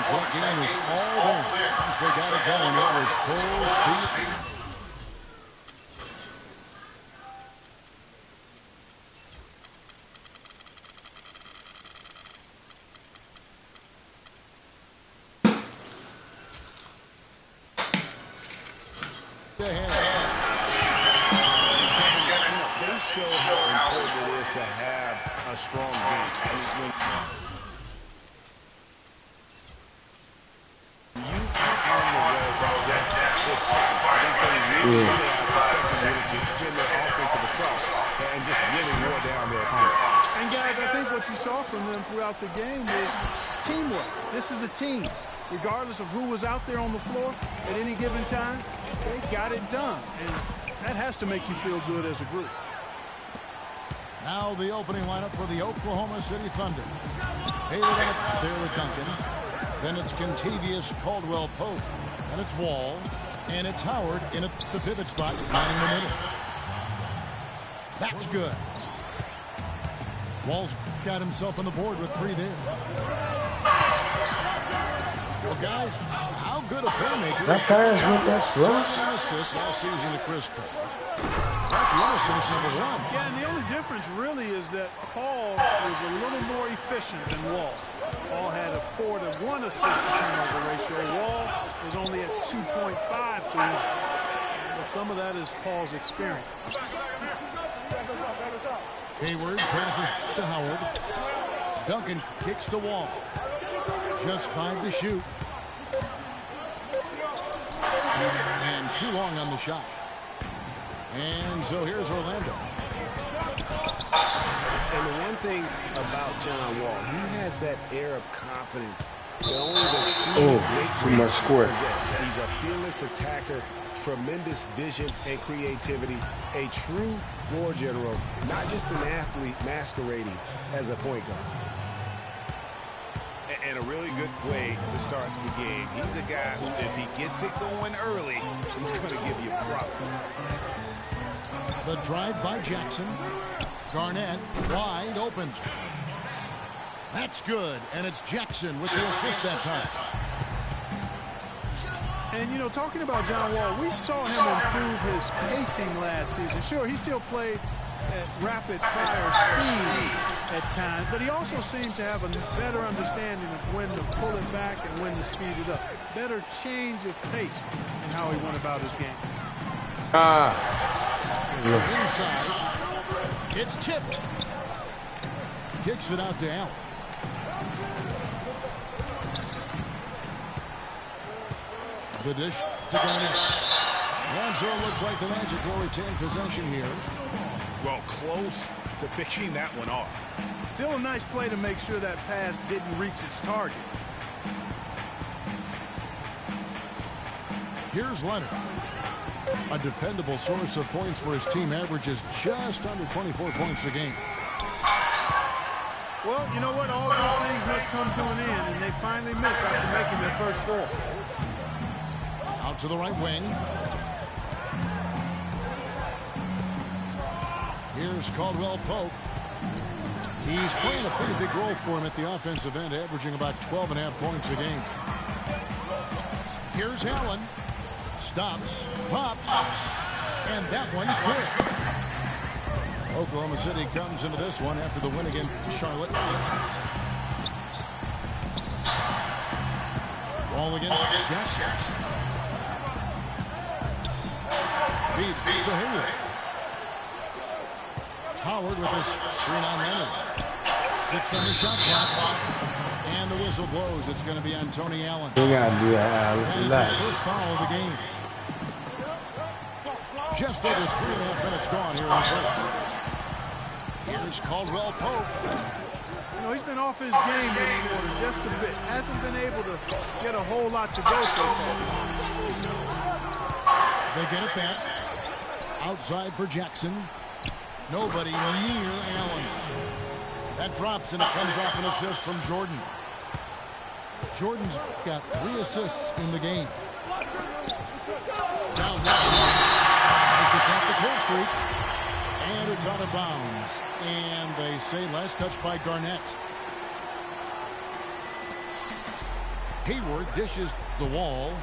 Once that game is all there, once they got it going, it was full speed. They show how important it is to have a strong bench. I mean, when you are on the road, I think they really realize the second unit to extend their offensive assault and just really wore down their opponent. And guys, I think what you saw from them throughout the game was teamwork. This is a team. Regardless of who was out there on the floor at any given time, they got it done. And that has to make you feel good as a group. Now the opening lineup for the Oklahoma City Thunder. Hayward up there with Duncan. Then it's Kentavious Caldwell-Pope. And it's Wall. And it's Howard in at the pivot spot, lining the middle. That's good. Wall's got himself on the board with 3 there. Well, guys, how good a playmaker is an assist last season to Chris Paul. That finished number 1. Yeah, and the only difference really is that Paul was a little more efficient than Wall. Paul had a 4-to-1 assist-to-turnover ratio. Wall was only at 2.5-to-1. Well, some of that is Paul's experience. Hayward passes to Howard. Duncan kicks the Wall. Just 5 to shoot. And too long on the shot. And so here's Orlando. And the one thing about John Wall, he has that air of confidence that only the great possess. He's a fearless attacker, tremendous vision and creativity, a true floor general, not just an athlete masquerading as a point guard. And a really good way to start the game. He's a guy who, if he gets it going early, he's going to give you problems. The drive by Jackson. Garnett wide open. That's good, and it's Jackson with the assist that time. And, you know, talking about John Wall, we saw him improve his pacing last season. Sure, he still played at rapid-fire speed at times, but he also seemed to have a better understanding of when to pull it back and when to speed it up. Better change of pace in how he went about his game. Inside. It's tipped. Kicks it out to Allen. The dish to Garnett. Lonzo looks like the Magic will retain possession here. Well, close to picking that one off. Still a nice play to make sure that pass didn't reach its target. Here's Leonard. A dependable source of points for his team, averages just under 24 points a game. Well, you know what? All good things must come to an end, and they finally missed after making their first 4. Out to the right wing. Here's Caldwell-Pope. He's playing a pretty big role for him at the offensive end, averaging about 12.5 points a game. Here's Allen. Stops, pops, and that one's good. Oklahoma City comes into this one after the win against Charlotte. Ball against Jackson. Feeds to Hayward. Howard with his screen on Leonard. 6 on the shot clock. And the whistle blows. It's going to be on Tony Allen. That is his first foul of the game. Just over 3.5 minutes gone here in the first. Here's Caldwell-Pope. You know, he's been off his game this quarter just a bit. Hasn't been able to get a whole lot to go so far. They get it back. Outside for Jackson. Nobody near Allen. That drops, and it comes off an assist from Jordan. Jordan's got 3 assists in the game. Down there. Just not the kill streak. And it's out of bounds. And they say last touch by Garnett. Hayward dishes the Wall.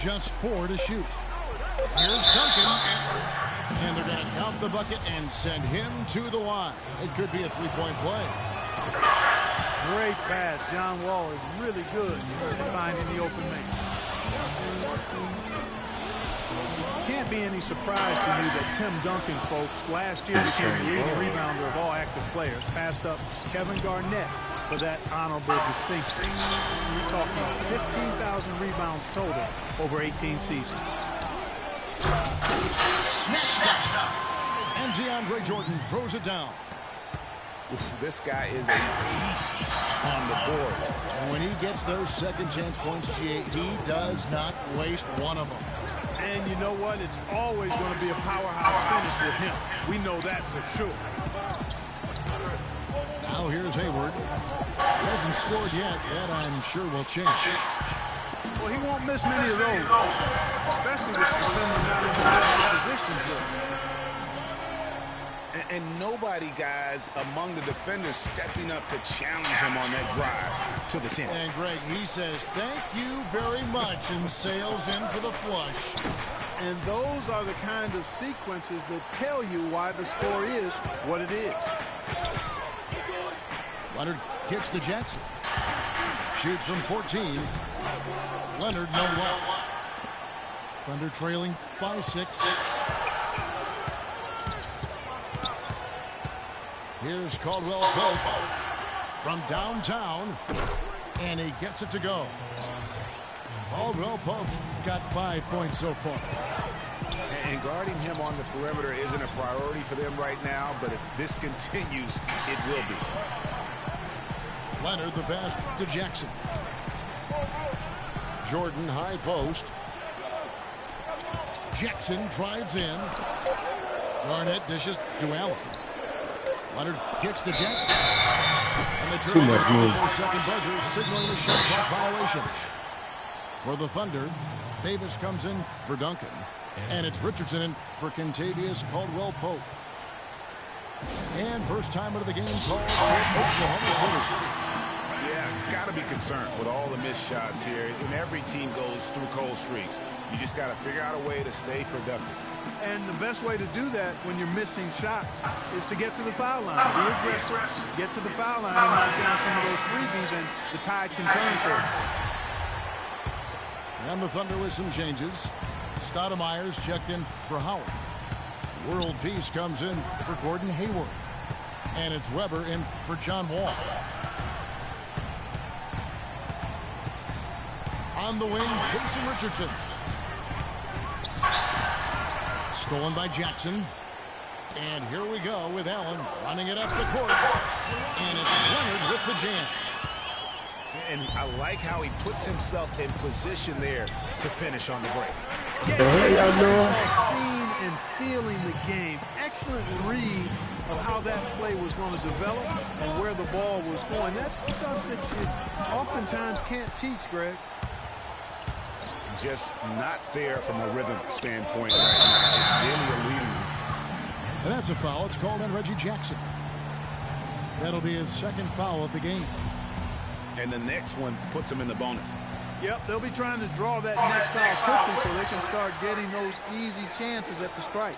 Just 4 to shoot. Here's Duncan. And they're going to count the bucket and send him to the line. It could be a three-point play. Great pass. John Wall is really good at finding the open man. Can't be any surprise to you that Tim Duncan, folks, last year became the leading rebounder of all active players. Passed up Kevin Garnett for that honorable distinction. We're talking about 15,000 rebounds total over 18 seasons. And DeAndre Jordan throws it down. This guy is a beast on the board. And when he gets those second chance points, he does not waste one of them. And you know what? It's always going to be a powerhouse finish with him. We know that for sure. Now here's Hayward. He hasn't scored yet. That I'm sure will change. Well, he won't miss many of those, especially with defending not in the best positions here. And nobody, guys, among the defenders stepping up to challenge him on that drive to the 10. And Greg, he says, thank you very much, and sails in for the flush. And those are the kind of sequences that tell you why the score is what it is. Leonard kicks to Jackson. Shoots from 14. Leonard, no luck. Thunder trailing by 6. Here's Caldwell Pope from downtown, and he gets it to go. Caldwell Pope's got 5 points so far. And guarding him on the perimeter isn't a priority for them right now, but if this continues, it will be. Leonard the pass to Jackson. Jordan high post. Jackson drives in. Garnett dishes to Allen. Leonard kicks to Jackson. And the turn over to the 4-second buzzer, signaling a shot clock violation. For the Thunder, Davis comes in for Duncan. And it's Richardson in for Kentavious Caldwell-Pope. And first time of the game called for Oklahoma City. Yeah, it's got to be concerned with all the missed shots here. And every team goes through cold streaks. You just got to figure out a way to stay productive. And the best way to do that when you're missing shots is to get to the foul line. Be aggressive, get to the foul line, and knock down some of those freebies, and the tide can turn for it. And the Thunder with some changes. Stoudemire's checked in for Howard. World Peace comes in for Gordon Hayward. And it's Weber in for John Wall. On the wing, Jason Richardson. Stolen by Jackson. And here we go with Allen running it up the court. And it's Leonard with the jam. And I like how he puts himself in position there to finish on the break. Seeing and feeling the game. Excellent read of how that play was going to develop and where the ball was going. That's stuff that you oftentimes can't teach, Greg. Just not there from a rhythm standpoint right now. It's really a leading. And that's a foul. It's called on Reggie Jackson. That'll be his second foul of the game. And the next one puts him in the bonus. Yep, they'll be trying to draw that next foul quickly so they can start getting those easy chances at the strike.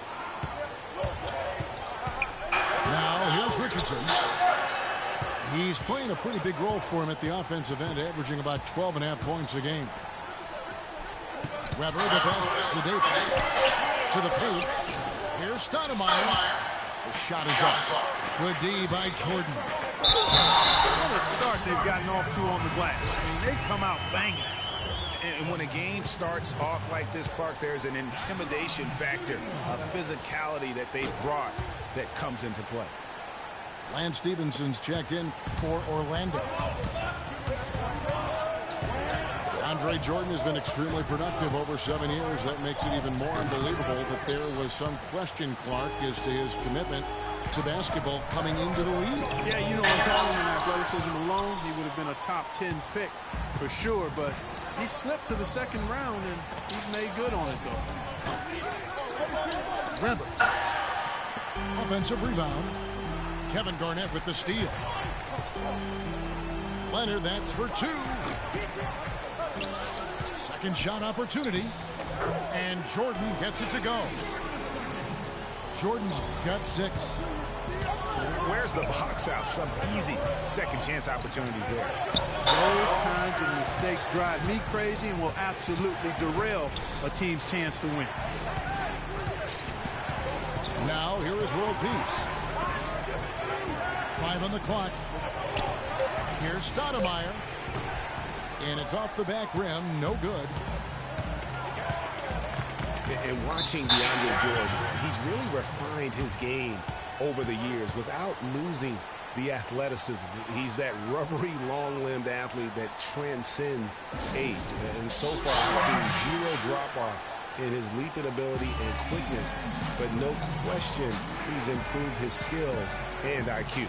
Now here's Richardson. He's playing a pretty big role for him at the offensive end, averaging about 12.5 points a game. Weber, the pass to Davis. To the paint. Here's Stoudemire. The shot is up. Good D by Jordan. What a start they've gotten off to on the glass. I mean, they come out banging. And when a game starts off like this, Clark, there's an intimidation factor, a physicality that they've brought that comes into play. Lance Stephenson's checked in for Orlando. Andre Jordan has been extremely productive over 7 years. That makes it even more unbelievable that there was some question, Clark, as to his commitment to basketball coming into the league. Yeah, you know, on talent and athleticism alone, he would have been a top 10 pick for sure, but he slipped to the second round, and he's made good on it, though. Weber. Offensive rebound. Kevin Garnett with the steal. Leonard, that's for two. Second shot opportunity. And Jordan gets it to go. Jordan's got 6. Where's the box out? Some easy second chance opportunities there. Those kinds of mistakes drive me crazy and will absolutely derail a team's chance to win. Now, here is world peace. 5 on the clock. Here's Stoudemire. And it's off the back rim. No good. And watching DeAndre Jordan, he's really refined his game over the years without losing the athleticism. He's that rubbery, long-limbed athlete that transcends age. And so far, I've seen 0 drop-off in his leaping ability and quickness. But no question, he's improved his skills and IQ.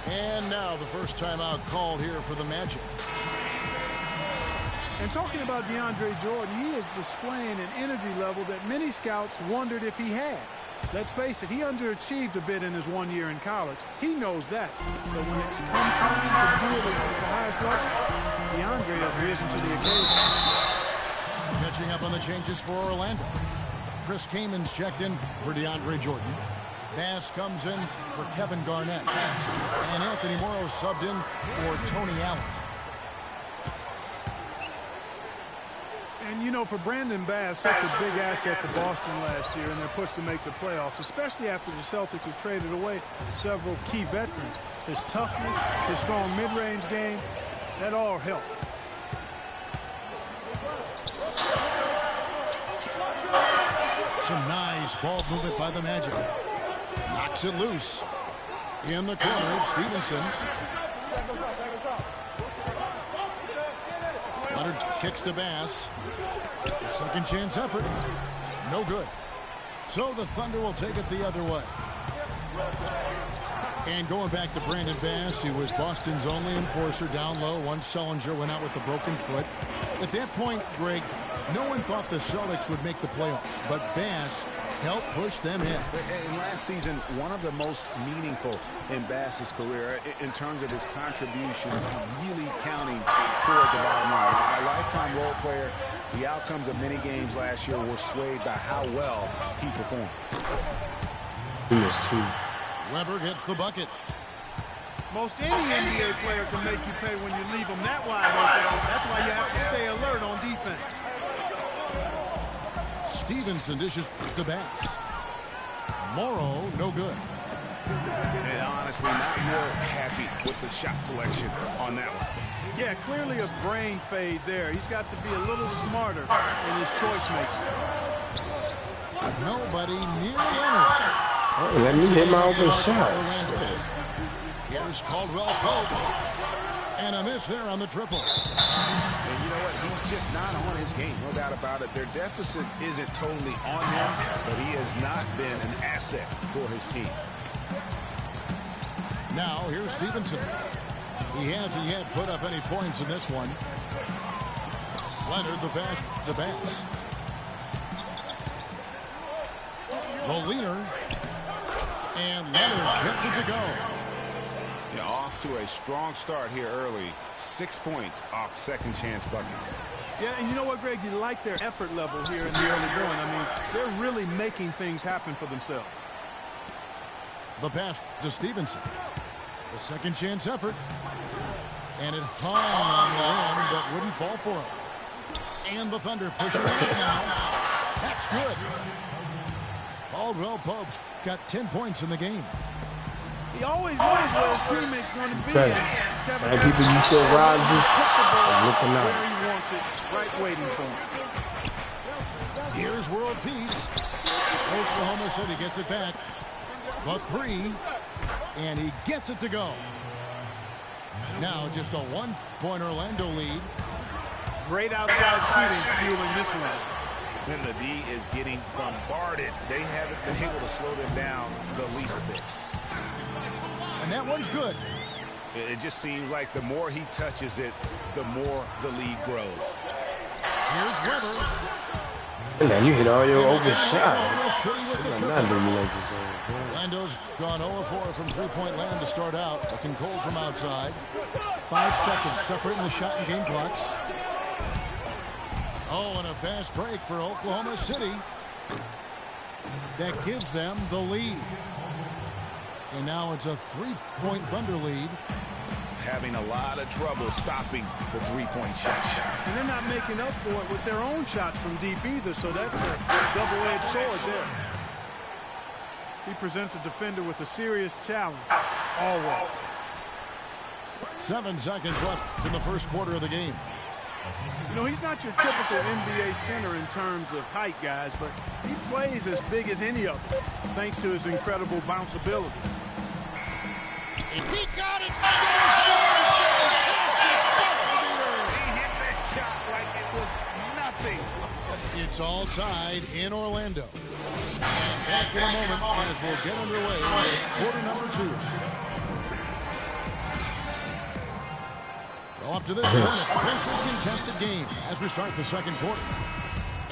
And now the first timeout called here for the Magic. And talking about DeAndre Jordan, he is displaying an energy level that many scouts wondered if he had. Let's face it, he underachieved a bit in his 1 year in college. He knows that. But when it's come time to do it at the highest level, DeAndre has risen to the occasion. Catching up on the changes for Orlando. Chris Kaman's checked in for DeAndre Jordan. Bass comes in for Kevin Garnett. And Anthony Morrow subbed in for Tony Allen. And, you know, for Brandon Bass, such a big asset to Boston last year, and they're pushed to make the playoffs, especially after the Celtics have traded away several key veterans. His toughness, his strong mid-range game, that all helped. Some nice ball movement by the Magic. Knocks it loose. In the corner, it's Stevenson. Leonard kicks to Bass. The second chance effort. No good. So the Thunder will take it the other way. And going back to Brandon Bass, he was Boston's only enforcer down low once Sullinger went out with a broken foot. At that point, Greg, no one thought the Celtics would make the playoffs, but Bass helped push them in. And last season, one of the most meaningful in Bass's career in terms of his contributions, really counting toward the bottom line. A lifetime role player, the outcomes of many games last year were swayed by how well he performed. Weber gets the bucket. Most any NBA player can make you pay when you leave them that wide open. That's why you have to stay alert on defense. Stevenson dishes to Bass. Morrow, no good. And honestly, not real happy with the shot selection on that one. Yeah, clearly a brain fade there. He's got to be a little smarter in his choice making. Nobody near Leonard. Oh, let me hit my open shot. Here's Caldwell Pope. And a miss there on the triple. And you know what? He's just not on his game, no doubt about it. Their deficit isn't totally on him, but he has not been an asset for his team. Now, here's Stevenson. He hasn't yet put up any points in this one. Leonard the pass to Bass. The leader. And Leonard gets it to go. Yeah, off to a strong start here early. 6 points off second chance buckets. Yeah, and you know what, Greg? You like their effort level here in the early going. I mean, they're really making things happen for themselves. The pass to Stevenson. The second chance effort. And it hung on the rim, but wouldn't fall for him. And the Thunder pushing it now. That's good. Caldwell Pope's got 10 points in the game. He always knows where his teammate's going to be. Okay. Kevin People, you said Rodgers. put the ball Looking out. where he wants it, right waiting for him. Here's world peace. Oklahoma City gets it back. The three. And he gets it to go. Now just a 1-point Orlando lead. Great outside shooting fueling this one. And the D is getting bombarded. They haven't been able to slow them down the least bit. And that one's good. It just seems like the more he touches it, the more the lead grows. Here's Weber. And then you hit all your open shots. Not doing me like this. Orlando's gone 0-4 from three-point land to start out. Looking cold from outside. 5 seconds separating the shot and game clocks. Oh, and a fast break for Oklahoma City. That gives them the lead. And now it's a 3-point Thunder lead. Having a lot of trouble stopping the three-point shot. And they're not making up for it with their own shots from deep either, so that's a double-edged sword there. He presents a defender with a serious challenge. Always. 7 seconds left in the first quarter of the game. You know, he's not your typical NBA center in terms of height, guys, but he plays as big as any of them, thanks to his incredible bounceability. And he got it. Fantastic buzzer beater. He hit that shot like it was nothing. It's all tied in Orlando. Back in a moment as we'll get underway with quarter number 2. Well, up to this point, a closely contested game as we start the second quarter.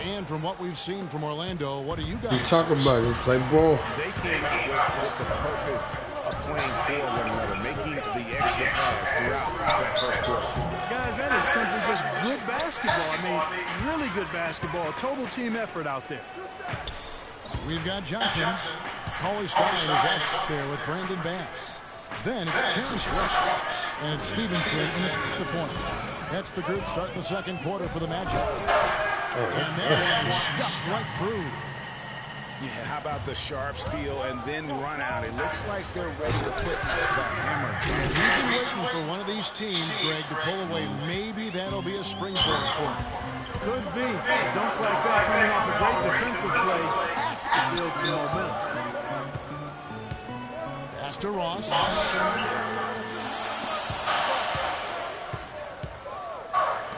And from what we've seen from Orlando, what do you guys talk about? It play ball. They came out with the purpose of playing for one another, making the extra pass throughout that first quarter. Guys, that is simply just good basketball. I mean, really good basketball. Total team effort out there. We've got Johnson. Cauley Stein is out there with Brandon Bass. Then it's Terrence Ross and it's Stevenson in the point. That's the group starting the second quarter for the matchup. And that one stuffed right through. Yeah, how about the sharp steal and then run out? It looks like they're ready to put the hammer. And we've been waiting for one of these teams, Greg, to pull away. Maybe that'll be a springboard for them. Could be. A dunk like that coming off a great defensive play has to build some momentum. Pass to Ross.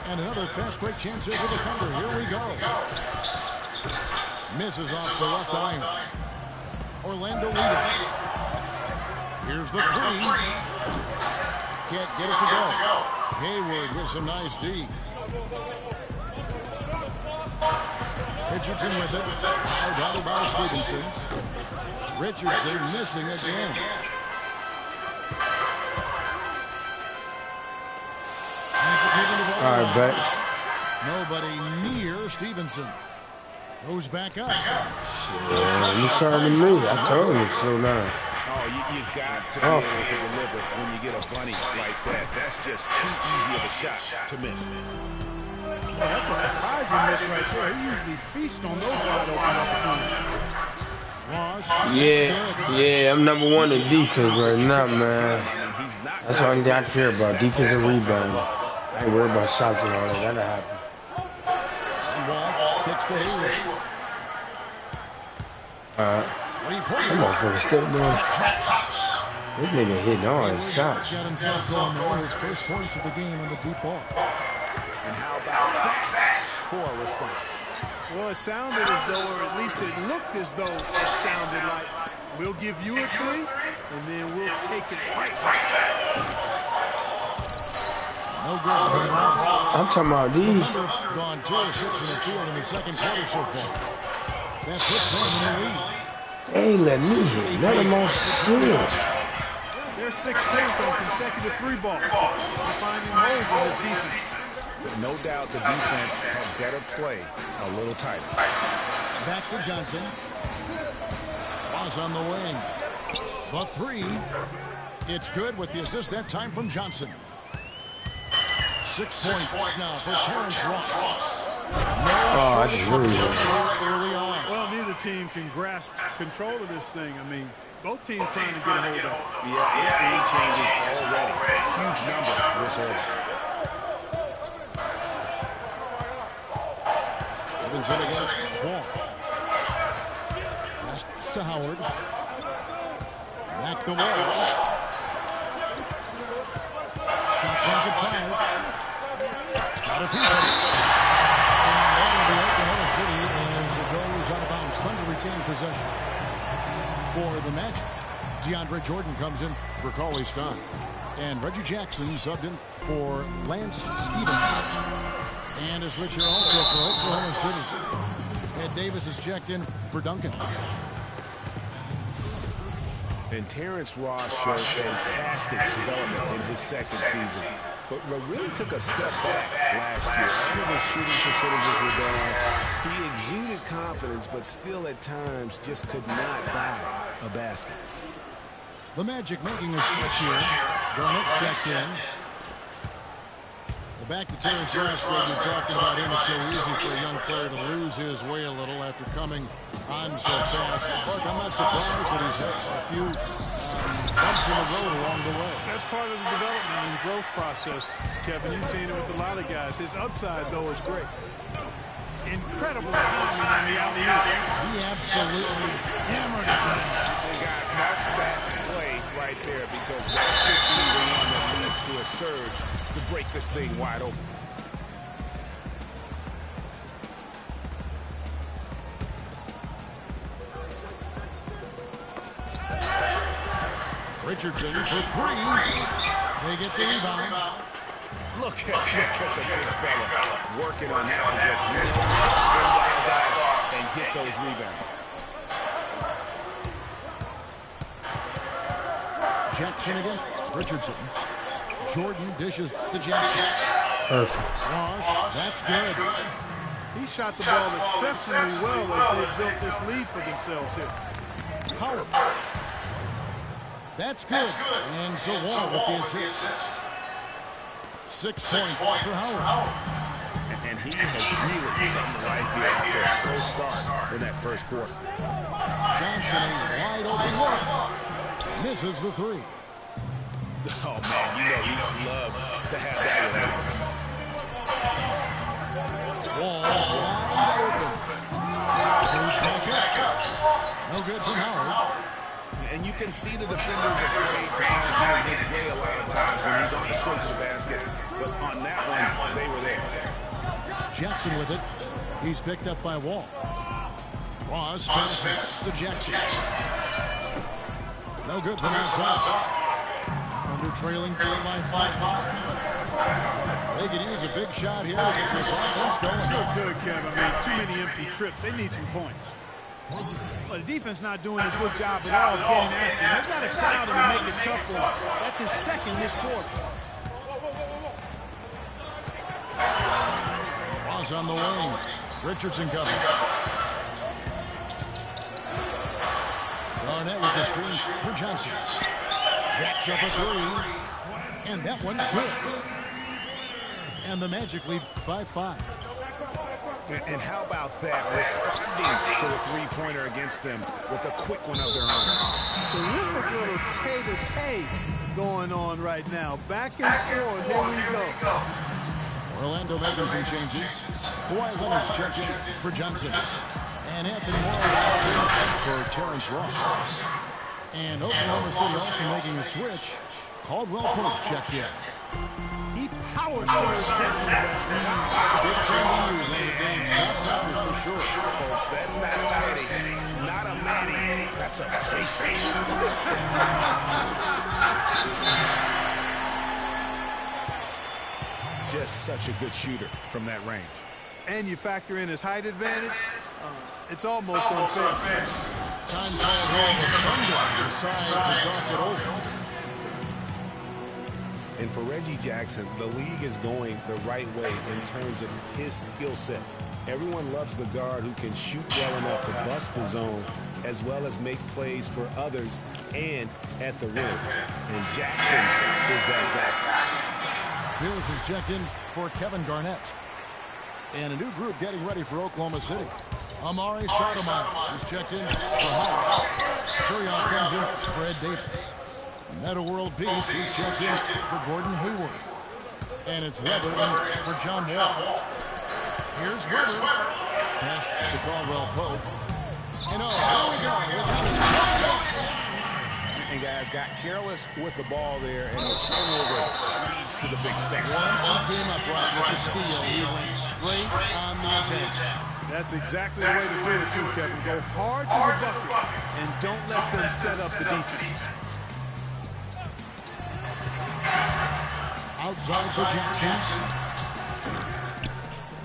And another fast break chance here for the Thunder. Here we go. Misses off the left iron. Orlando leading. Here's the 3. Can't get it to go. Hayward with some nice D. Richardson with it. Now down by Stevenson. Richardson missing again. All right, back. Nobody near Stevenson. Goes back up. Yeah, you started to move. I told you to slow down. Oh, you've got to be able to deliver when you get a bunny like that. That's just too easy of a shot to miss. Well, that's a surprising miss right there. He usually feasts on those wide open opportunities. Yeah, I'm number 1 in defense right now, man. That's all I care about, defensive rebounding. I ain't worried about shots and all that. That'll happen. And Wall kicks to Hayward. That motherfucker still doing. This nigga hitting all his shots. Got himself going there. His first points of the game on the deep ball. And how about that for a response? Well, it sounded as though, or at least it looked as though it sounded like, we'll give you a 3, and then we'll take it right back. No good for Ross. I'm talking about these. Gone 2 of 6 in the field in the second quarter so far. That puts them in the lead. They ain't letting me hit. None of them on skills. There's 6 points on consecutive 3 balls. They're finding holes in this defense. No doubt the defense had better play a little tighter. Back to Johnson. Ross on the wing. The 3. It's good with the assist that time from Johnson. 6 points now for Terrence Ross. I just really early on. Well, neither team can grasp control of this thing. I mean, both teams trying to get a hold of it. Yeah, 3 changes already. Huge number this early. Stevenson again. Wall. Pass to Howard. Back the wall. Shot clock at 5. Got a piece of it. And that'll be Oklahoma City as it goes out of bounds. Thunder retain possession for the match. DeAndre Jordan comes in for Cauley Stein. And Reggie Jackson subbed in for Lance Stevenson. And a switch here also for Oklahoma City. Ed Davis is checked in for Duncan. And Terrence Ross showed fantastic development in his second season, but really took a step back last year. All of his shooting percentages were down. He exuded confidence, but still at times just could not buy a basket. The Magic making a switch here. Garnett's checked in. Well, back to Terrence Ross, Greg, you're talking about him. It's so easy for a young player to lose his way a little after coming on so fast. But I'm not surprised that he's had a few bumps in the road along the way. That's part of the development and growth process, Kevin. You've seen it with a lot of guys. His upside, though, is great. Incredible timing on the alley-oop. He absolutely hammered it down. And guys, mark that play right there, because that could be the one that leads to a surge to break this thing wide open. Richardson for three. They get the rebound. Look at the big fella working on that possession. And get those rebounds. Jackson again. It's Richardson. Jordan dishes to Jackson. Perfect. Ross, that's good. He shot the ball exceptionally well as they built this lead for themselves here. Howard. That's good. And so Wall with the assist. 6 points for Howard. And he has really come to life here after a slow start in that first quarter. Johnson, a wide open look. Misses the three. Oh, man, you know he'd love to have that with him. Wall wide open. Goes back up. No good from Howard. And you can see the defenders afraid to kind of get in his way a lot of times when he's on his way to the basket. But on that one, they were there. Jackson with it. He's picked up by Wall. Ross passes to Jackson. No good from outside. Under trailing by 5. They could use a big shot here to get this offense going. So good, Kevin. I mean, too many empty trips. They need some points. Well, the defense not doing a good job at all of getting after him. They've got to crowd him and make it tough for him. That's his second this quarter. Ross on the wing. Richardson coming. Garnett with the screen for Johnson. Jacks up a three. And that one's good. And the Magic lead by 5. And how about that, responding to the three-pointer against them with a quick one of their own. Terrific little tay-to-tay going on right now. Back and forth. Here we go. Orlando making some changes. Kawhi Leonard's checking for Johnson. And Anthony Morris for Terrence Ross. And Oklahoma City also making a switch. Caldwell Pope checked in. He power serves. Big time to use in the game's top numbers for sure. Folks, that's not a Manny. Not a Manny. That's a face. Just such a good shooter from that range. And you factor in his height advantage, it's almost unfair. Time called home. The Thunder decide to talk it over. And for Reggie Jackson, the league is going the right way in terms of his skill set. Everyone loves the guard who can shoot well enough to bust the zone, as well as make plays for others and at the rim. And Jackson is that guy. Pierce is checked in for Kevin Garnett. And a new group getting ready for Oklahoma City. Amari Stoudemire is checked in for Howard. Turion comes in for Ed Davis. Meta World Peace is checked in for Gordon Hayward. And it's Weber in for John Wall. Here's Weber. Pass to Caldwell Pope. And here we go. And guys got careless with the ball there, and the turnover leads to the big stakes. Once he came up right with the steal, he went straight on the attack. That's exactly the way to do it, too, Kevin. Go hard to the bucket and don't let them set up the defense. Outside for Jackson.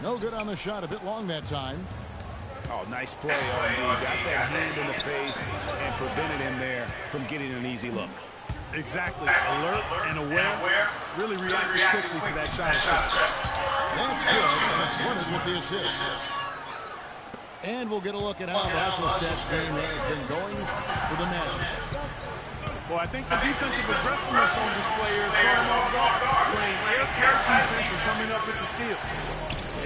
No good on the shot. A bit long that time. Oh, nice play, R&D. Got that hand in the face and prevented him there from getting an easy look. Exactly. Alert and aware. Really reacted quickly to that shot. That's good. That's Leonard with the assist. And we'll get a look at how the Hasselstadt game has been going for the Magic. Well, I think the defensive aggressiveness on display here is going off guard. Playing airtight defense and coming up with the steal.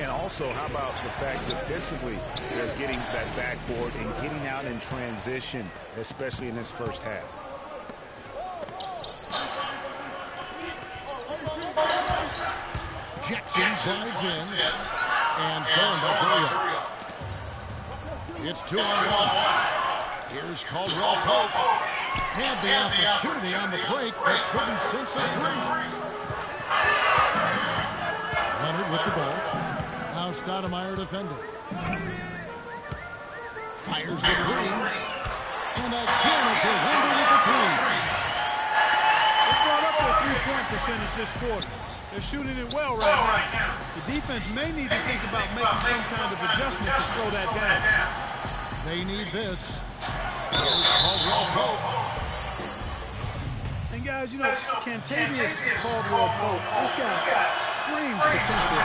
And also, how about the fact defensively, they're getting that backboard and getting out in transition, especially in this first half. Jackson drives in and stolen by Julio. It's 2-on-1. Here's Caldwell Pope. Had the opportunity on the break, but couldn't sink the three. Leonard with the ball. Now Stoudemire defending. Fires the three. And again, it's a Leonard with the three. They brought up their three-point percentage this quarter. They're shooting it well right now. The defense may need to think about making some kind of adjustment to slow that down. They need this. Here's Caldwell Pope. And guys, you know, Kentavious Caldwell-Pope, this guy screams potential.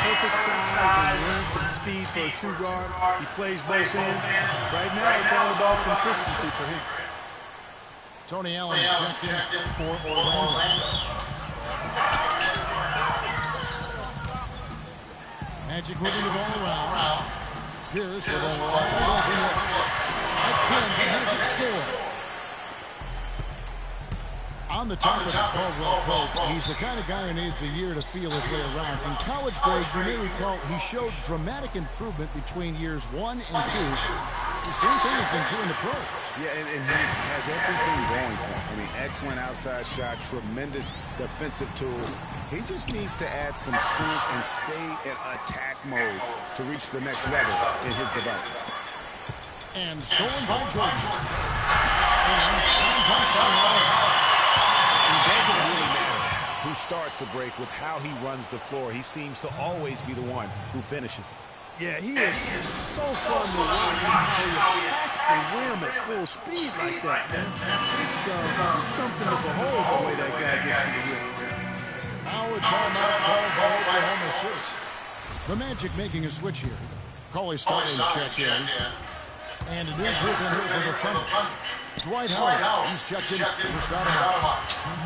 Perfect size and length and speed for a two-guard. He plays both ends. Right now, it's all about consistency for him. Tony Allen's checked in for Orlando. Magic moving the ball around. Pierce with a wide open look. Again, the Magic score. On the topic of Caldwell Pope, he's the kind of guy who needs a year to feel his way around. In college grades, you may recall, he showed dramatic improvement between years 1 and 2. The same thing has been true in the pros. Yeah, and he has everything going for him. I mean, excellent outside shot, tremendous defensive tools. He just needs to add some strength and stay in attack mode to reach the next level in his development. And stolen by Jordan. And slammed up by Howard. It doesn't really matter who starts the break with how he runs the floor. He seems to always be the one who finishes it. Yeah, he is so fun to watch how he attacks the rim at full speed like that, man. It's something to behold the way that guy gets to the rim. Now a timeout called by Oklahoma City. The Magic making a switch here. Cauley Stallings checked in. And a new group in here for the Thunder. Dwight Howard, he's checked in for Stoudemire.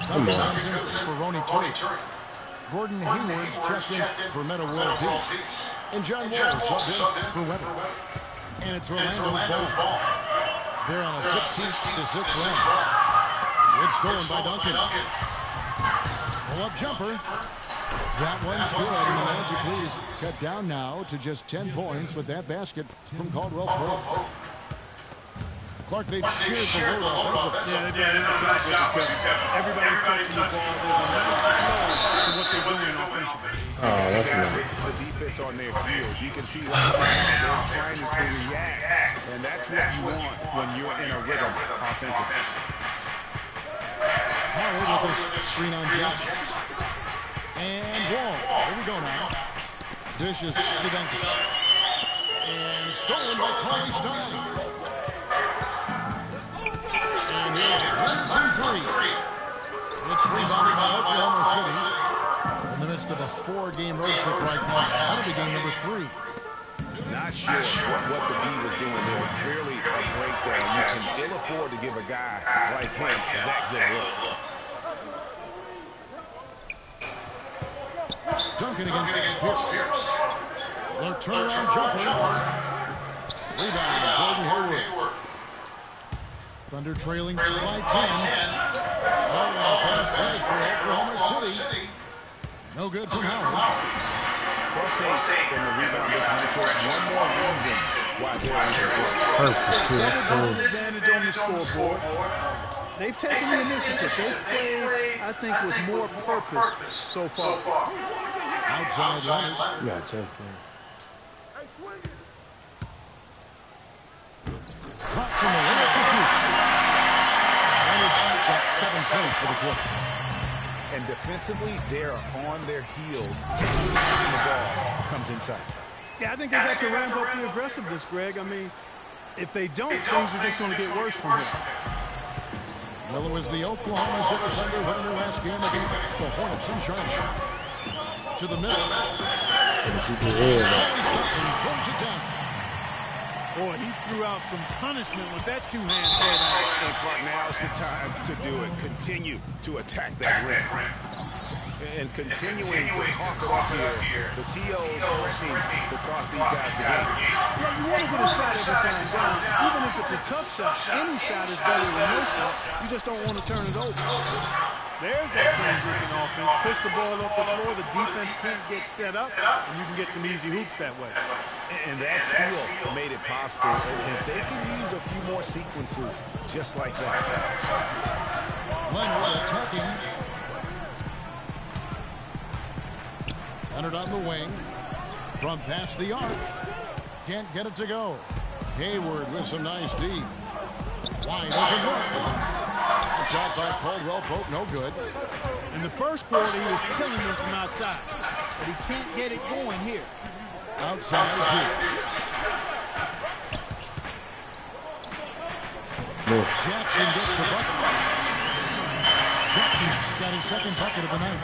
Duncan comes in for Ronny Turner. Gordon Hayward's checked in for Metta World Peace. And John Wall subbed in for Weber. And it's Orlando's ball. They're on a 16-6 run. It's stolen by Duncan. Pull-up jumper. That one's good, and the Magic lead is cut down now to just 10 points with that basket from Caldwell Pope. Clark, they've shared the load offensively. Yeah, they did a nice job with it, Kevin. Everybody's touching the ball. There's a nice flow to what they're doing offensively. Oh, that's nice. The defense on their heels. You can see right now they're trying to react, and that's what you want when you're in a rhythm offensively. Howard with this screen on Jackson. And Wall. Here we go now. Dishes to Duncan. And stolen by Cauley Stein. And here's 1-2-3. It's rebounded by Oklahoma City. In the midst of a 4-game road trip right now. That'll be game number 3. Not sure what the D was doing there. Clearly a breakdown. You can ill afford to give a guy like him that good a look. Duncan against Pierce. Their turnaround jumper. Rebound, Gordon Hayward. Thunder trailing by 10. Oh, and a fast break for Oklahoma City. No good from Howard. +8 in the rebound differential. One more reason why they're in control. Double advantage on the scoreboard. They've taken the initiative. They've played, I think, with more purpose so far. Outside Leonard. Yeah, check in. Caught from the rim for 2. Leonard's got 7 points for the quarter. And defensively, they're on their heels every time the ball comes inside. Yeah, I think they got to ramp up the aggressiveness, Greg. I mean, if they don't, things are just going to get worse from here. Well, it was the Oklahoma City Thunder winning their last game against the Hornets in Charlotte. To the middle. Throws it down. Boy, he threw out some punishment with that two-hand throw. And Clark, now's the time to do it. Continue to attack that rim. And continuing to cough it up here, the TO's threatening to cost these guys the game. Yeah, you want to get a shot every time down. Even if it's a tough shot, any shot is better than no shot. You just don't want to turn it over. There's that transition offense. Push the ball up the floor. The defense can't get set up, and you can get some easy hoops that way. And that steal made it possible. And they can use a few more sequences just like that. Leonard attacking. Leonard on the wing. From past the arc. Can't get it to go. Hayward with some nice D. Wide open look. Shot by Caldwell Pope, no good. In the first quarter, he was killing them from outside. But he can't get it going here. Outside Pierce. Jackson gets the bucket. Jackson's got his second bucket of the night.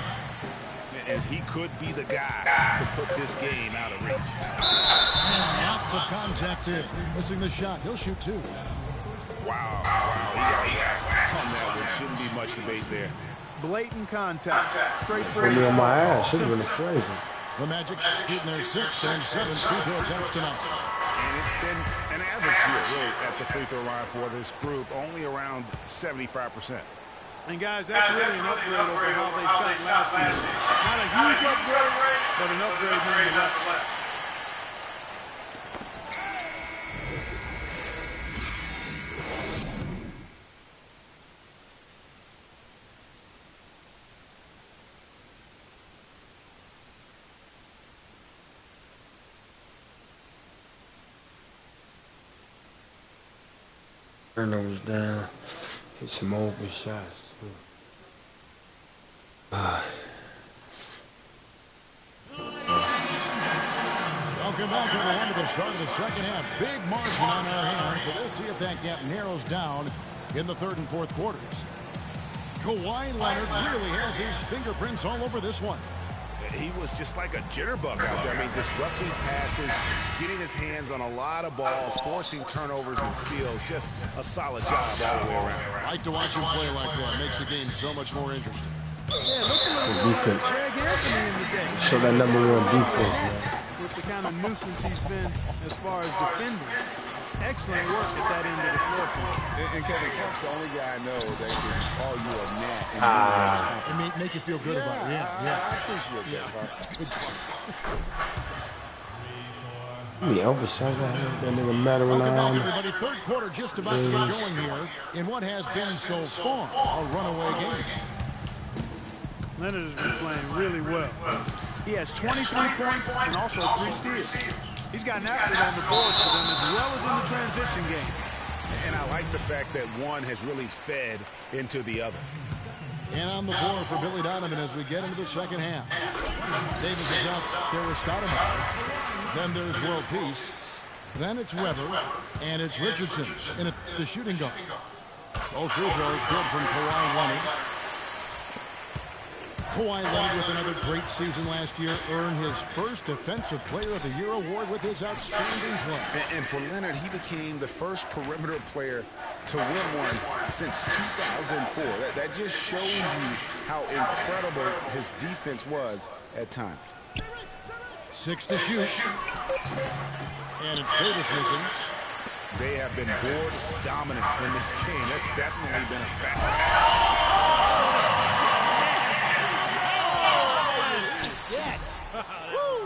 And he could be the guy to put this game out of reach. And lots of contact there. Missing the shot. He'll shoot two. Wow. He got on that one. Shouldn't be much debate there. Blatant contact. Straight for Put me on my ass. Should have been afraid. The Magic shooting their 6th and 7th free throw attempts tonight. And it's been an average year, really, at the free throw line for this group. Only around 75%. And, guys, that's really an upgrade over how they shot last season. Not a huge upgrade, but an upgrade nonetheless. Turnovers down. Hit some open shots. Welcome back, everyone, to the start of the second half. Big margin on our hands, but we'll see if that gap narrows down in the third and fourth quarters. Kawhi Leonard really has his fingerprints all over this one. He was just like a jitterbug out there. I mean, disrupting passes, getting his hands on a lot of balls, forcing turnovers and steals. Just a solid job all the way around. I like to watch him play like that. Makes the game so much more interesting. Yeah, look at Defense. Greg Anthony in the game. So that number one defense, man. With the kind of nuisance he's been as far as defending. Excellent work at that end of the floor for him. And Kevin Clark's the only guy I know that can call you a gnat. And make you feel good about it. Yeah. I appreciate that, Clark. Good fun. How many open shots I have? That doesn't matter when Welcome I back, am. everybody. Third quarter just about to get going here in what has been so far a runaway game. Leonard has been playing really well. He has 23 points and also 3 steals. He's gotten after it on the boards for them as well as in the transition game. And I like the fact that one has really fed into the other. And on the floor for Billy Donovan as we get into the second half. Davis is out there with Stoudemire. Then there's World Peace. Then it's Weber. And it's Richardson in the shooting guard. Both free throws good from Kawhi Leonard. Kawhi Leonard with another great season last year earned his first Defensive Player of the Year award with his outstanding play. And for Leonard, he became the first perimeter player to win one since 2004. That just shows you how incredible his defense was at times. 6 to shoot. And it's Davis missing. They have been board dominant in this game. That's definitely been a factor.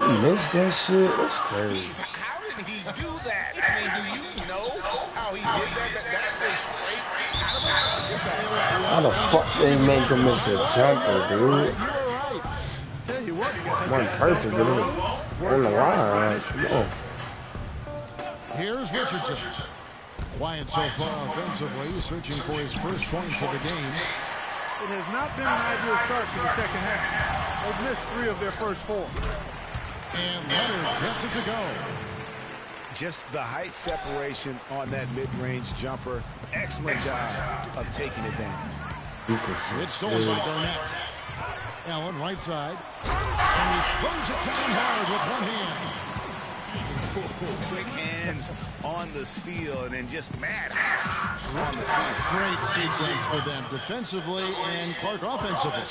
You missed that shit? That's crazy. How did he do that? I mean, do you know how he did that? That was straight out of his. How the fuck they make him miss a jumper, dude? Tell you what, you guys. One perfect, dude. On the line, come on. Here's Richardson. Quiet so far offensively, searching for his first points of the game. It has not been an ideal start to the second half. They've missed 3 of their first 4. And Leonard gets it to go. Just the height separation on that mid-range jumper. Excellent job of taking advantage. It's stolen by Garnett. Allen, right side. And he throws it down hard with one hand. Quick hands on the steal, and then just mad hops on the steal. Great sequence for them defensively and Clark offensively.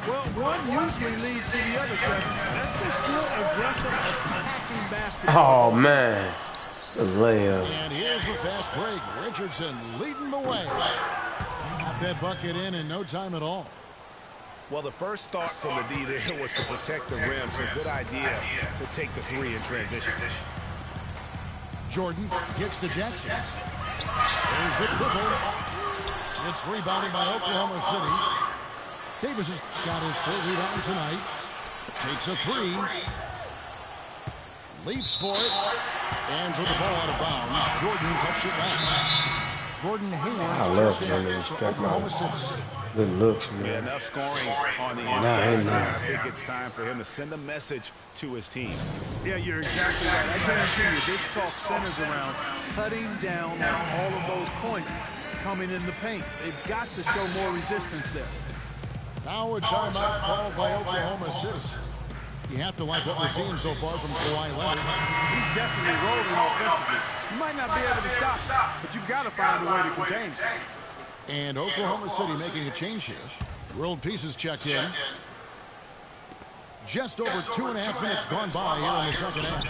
Well, one usually leads to the other, Kevin. That's just good, aggressive, attacking basketball. Oh, man. The layup. And here's the fast break. Richardson leading the way. Got that bucket in no time at all. Well, the first thought from the D there was to protect the rim, so good idea to take the three in transition. Jordan kicks to Jackson. There's the triple. It's rebounded by Oklahoma City. Davis has got his third rebound tonight. Takes a three. Leaps for it. And with the ball out of bounds, Jordan touched it back. Gordon Hayward. I love him to respect my good looks, man. Yeah, enough scoring on the inside. I think it's time for him to send a message to his team. Yeah, you're exactly right. I guarantee you this talk centers around cutting down on all of those points coming in the paint. They've got to show more resistance there. Now a timeout called by Oklahoma City. You have to like what we're seeing so far from Kawhi Leonard. He's definitely rolling offensively. You might not be able to stop, but you've got to find a way to contain him. And Oklahoma City making a change here. World Pieces checked in. Just over 2.5 minutes gone by here in the second half.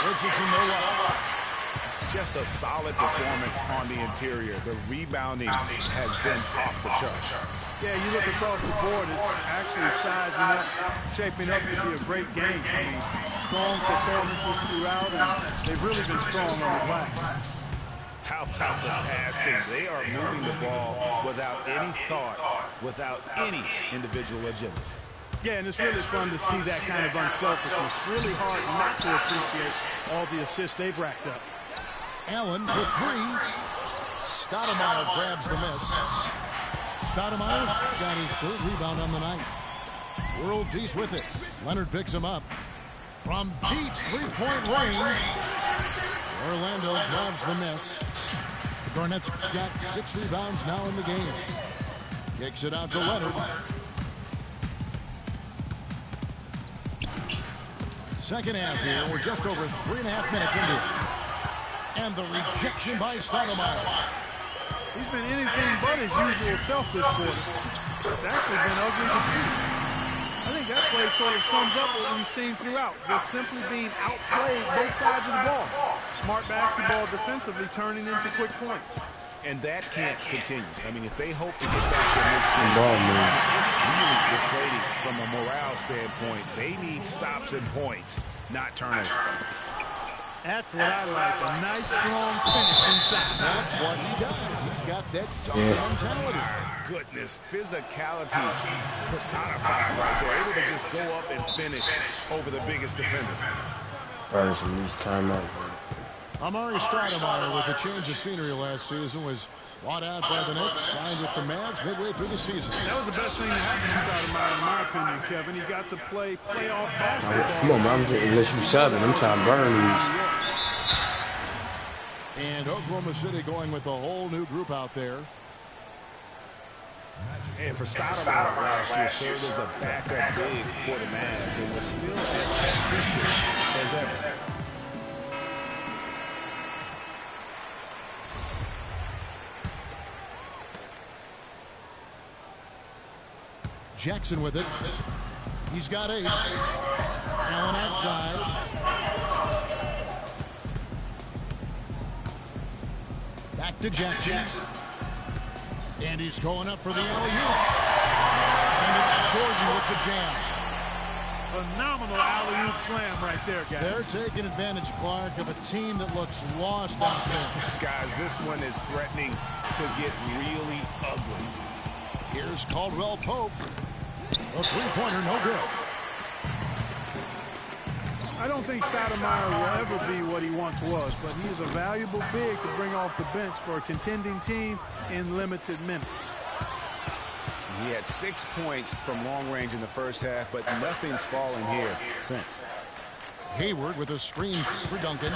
Richardson no up. Just a solid performance on the interior. The rebounding has been off the charts. Yeah, you look across the board, it's actually sizing up, shaping up to be a great game. I mean, strong performances throughout, and they've really been strong on the glass. How about the passing? They are moving the ball without any thought, without any individual agenda. Yeah, and it's really fun to see that kind of unselfishness. Really hard not to appreciate all the assists they've racked up. Allen for three. Stoudemire grabs the miss. Stoudemire's got his third rebound on the night. World Peace with it. Leonard picks him up. From deep three-point range, Orlando grabs the miss. Garnett's got 6 rebounds now in the game. Kicks it out to Leonard. Second half here. We're just over 3.5 minutes into it. And the rejection by Stoudemire. He's been anything but his usual self this quarter. It's actually been ugly to see. I think that play sort of sums up what we've seen throughout. Just simply being outplayed both sides of the ball. Smart basketball defensively turning into quick points. And that can't continue. I mean, if they hope to get back in this game, it's really deflating from a morale standpoint. They need stops and points, not turnovers. That's what I like. A nice, strong finish inside. That's what he does. He's got that dunker mentality. Goodness, physicality personified right there. Able to just go up and finish over the biggest defender. Probably some loose timeout. Amari Stoudemire, with a change of scenery last season, was bought out by the Knicks, signed with the Mavs midway through the season. That was the best thing that happened to Stoudemire, in my opinion, Kevin. He got to play playoff basketball. Come on, man. Unless you subbing, I'm trying to burn these. And Oklahoma City going with a whole new group out there. And for Stoudemire last year, served as a backup big for the Mavs and was still as efficient as ever. Jackson with it. He's got 8. Allen outside. Back to Jackson. And he's going up for the alley-oop. And it's Jordan with the jam. Phenomenal alley-oop slam right there, guys. They're taking advantage, Clark, of a team that looks lost out there. Guys, this one is threatening to get really ugly. Here's Caldwell Pope. A three-pointer, no good. I don't think Stoudemire will ever be what he once was, but he is a valuable big to bring off the bench for a contending team in limited minutes. He had 6 points from long range in the first half, but nothing's fallen here since. Hayward with a screen for Duncan.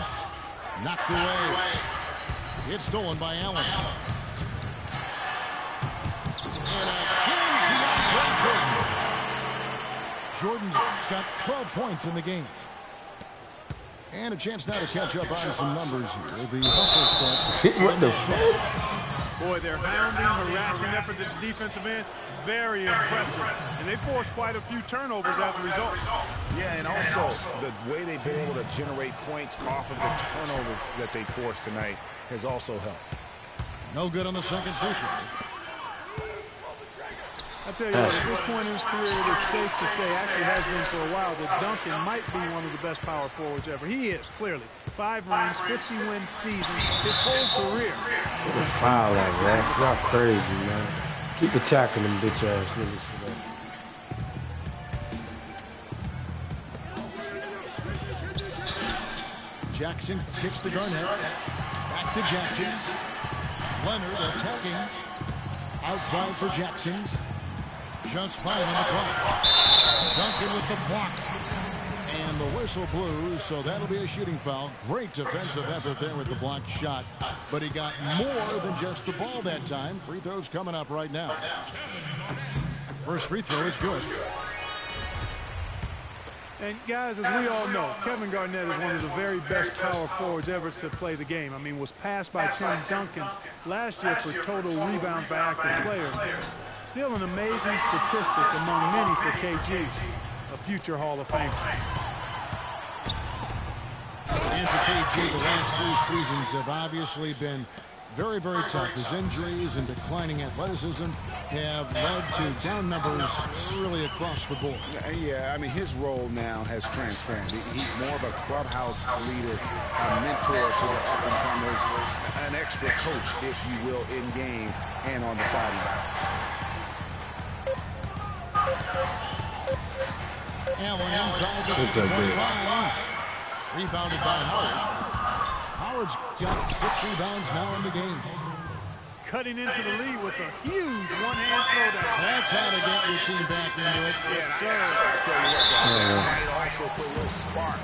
Knocked away. It's stolen by Allen. And again to DeAndre Jordan. Jordan's got 12 points in the game. And a chance now to catch up on some numbers here. The hustle starts. What the fuck? Boy, their hounding, harassing effort at the defensive end, very impressive. And they forced quite a few turnovers as a result. Yeah, and also the way they've been able to generate points off of the turnovers that they forced tonight has also helped. No good on the second free throw. I tell you what, at this point in his career, it is safe to say, actually has been for a while, that Duncan might be one of the best power forwards ever. He is, clearly. 5 rings, 50-win season, his whole career. Foul like that. Y'all crazy, man. Keep attacking them bitch-ass niggas for that. Jackson kicks to Garnett. Back to Jackson. Leonard attacking. Outside for Jackson. Just 5 on the clock. Duncan with the block. And the whistle blew, so that'll be a shooting foul. Great defensive effort there with the blocked shot. But he got more than just the ball that time. Free throws coming up right now. First free throw is good. And guys, as we all know, Kevin Garnett is one of the very best power forwards ever to play the game. I mean, was passed by Tim Duncan last year for total rebound by active players. Still an amazing statistic among many for KG, a future Hall of Famer. And for KG, the last 3 seasons have obviously been very, very tough. His injuries and declining athleticism have led to down numbers really across the board. Yeah, I mean, his role now has transformed. He's more of a clubhouse leader, a mentor to the up-and-comers, an extra coach, if you will, in game and on the sideline. Allen inside the 3-point line. Rebounded by Howard. Howard's got 6 rebounds now in the game. Cutting into the lead with a huge one-hand throwdown. That's how to get your team back into it. Yes, sir. I'll tell you what, guys, it also put a little spark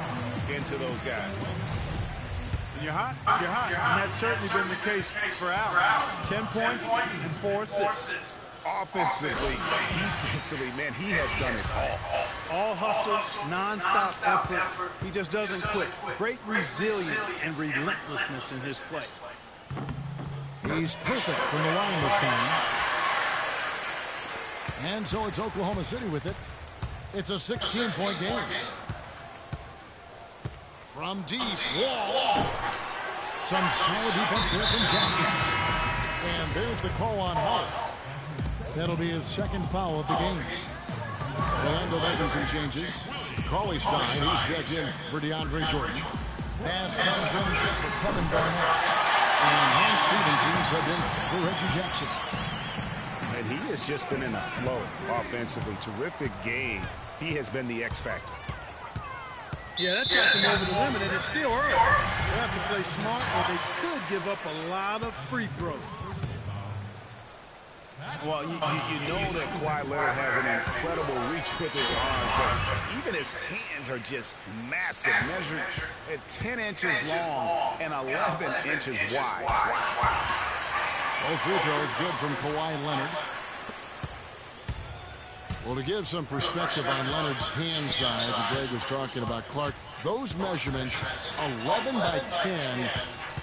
into those guys. When you're hot, you're hot. And that's certainly been the case for Allen. 10 points and 4 assists. Offensively, defensively, man, he has done it all. All hustle, non-stop effort. He just doesn't quit. Great resilience and relentlessness in his play. He's perfect from the line this time. And so it's Oklahoma City with it. It's a 16-point game. From deep, Wall. Some solid defense there from Jackson. And there's the call on Howard. That'll be his second foul of the game. Orlando making some changes. Cauley Stein, he's checked in for DeAndre Jordan. Pass comes in for Kevin Garnett. And Hans Stevenson subbed in for Reggie Jackson. And he has just been in a flow offensively. Terrific game. He has been the X factor. Yeah, that's got them over the limit, and it's still early. They have to play smart, or they could give up a lot of free throws. Well, you know that Kawhi Leonard has an incredible reach with his arms, but even his hands are just massive, measured at 10 inches long and 11 inches wide. Both free throws good from Kawhi Leonard. Well, to give some perspective on Leonard's hand size, Greg was talking about Clark, those measurements, 11 by 10,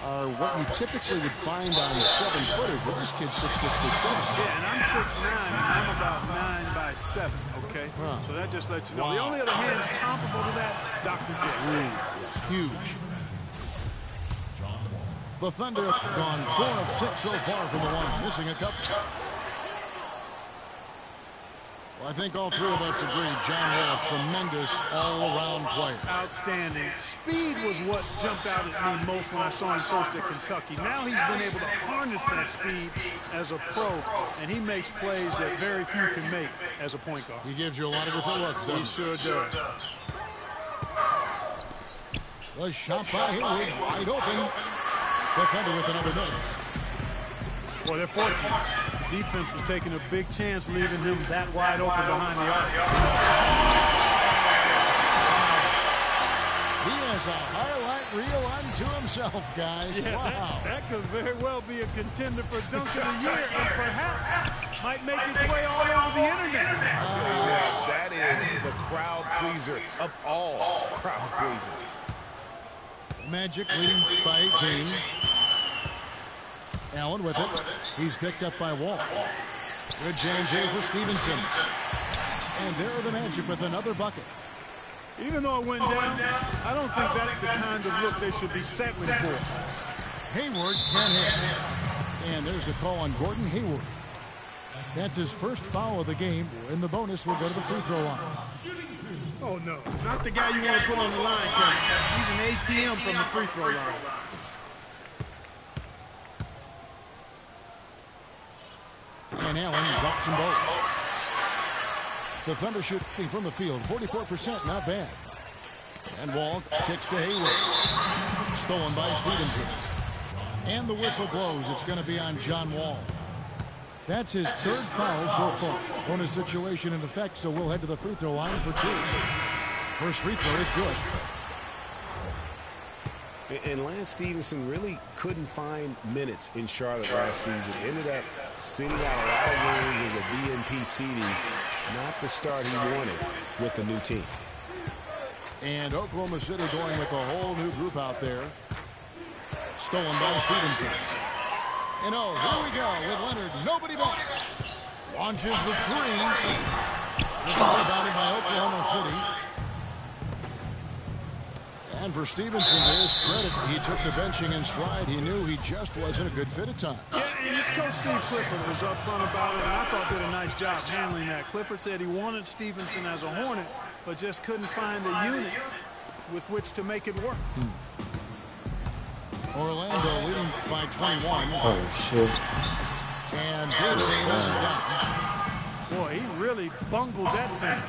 are what you typically would find on 7-footers. Well, this kid's 6'6", 6'7". Yeah, and I'm 6'9", and I'm about 9 by 7, okay? Huh. So that just lets you know. Wow. The only other hands comparable to that, Dr. J. Yes, huge. The Thunder have gone 4 of 6 so far from the line, missing a couple. Well, I think all 3 of us agree John Wall, tremendous all-around player. Outstanding. Speed was what jumped out at me most when I saw him first at Kentucky. Now he's been able to harness that speed as a pro, and he makes plays that very few can make as a point guard. He gives you a lot of different looks, doesn't He sure does. The shot by Hayward, wide open. The Thunder with another miss. Well, they're fortunate. Defense was taking a big chance leaving him that wide open behind the arc. has a highlight reel unto himself, guys. Yeah, wow. that could very well be a contender for Dunk of the Year and perhaps might make its way all over the internet. I tell you what, that is the crowd pleaser of all crowd pleasers. Magic leading by 18. Allen with it. He's picked up by Wall. Good J&J for Stevenson. And there are the Magic with another bucket. Even though it went down, I don't think that's the kind of look they should be settling for. Hayward can hit. And there's the call on Gordon Hayward. That's his first foul of the game, and the bonus will go to the free throw line. Oh, no. Not the guy you want to put on the line, Kevin. He's an ATM from the free throw line. And Allen drops them both. The Thunder shooting from the field, 44%, not bad. And Wall kicks to Hayward. Stolen by Stevenson. And the whistle blows. It's going to be on John Wall. That's his third foul so far. Bonus situation in effect, so we'll head to the free throw line for two. First free throw is good. And Lance Stevenson really couldn't find minutes in Charlotte last season. Ended up sitting out a lot of games as a DNP seeding. Not the start he wanted with the new team. And Oklahoma City going with a whole new group out there. Stolen by Stevenson. And oh, here we go with Leonard. Nobody back. Launches the three. It's rebounded by Oklahoma City. And for Stevenson, to his credit, he took the benching in stride. He knew he just wasn't a good fit at times. Yeah, and his coach Steve Clifford was upfront about it, and I thought did a nice job handling that. Clifford said he wanted Stevenson as a Hornet, but just couldn't find a unit with which to make it work. Orlando leading by 21. Oh, shit. And Davis pulls it down. Boy, he really bungled that thing.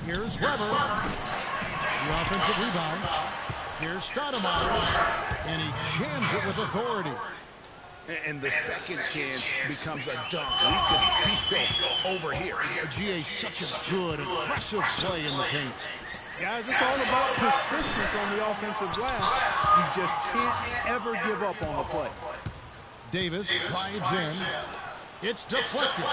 Here's Weber. The offensive rebound. Here's Stoudemire. And he jams it with authority. And the second chance becomes a dunk. We could feel over here. GA, such a good, aggressive play in the paint. Guys, it's all about persistence on the offensive glass. You just can't ever give up on a play. Davis drives in. It's deflected.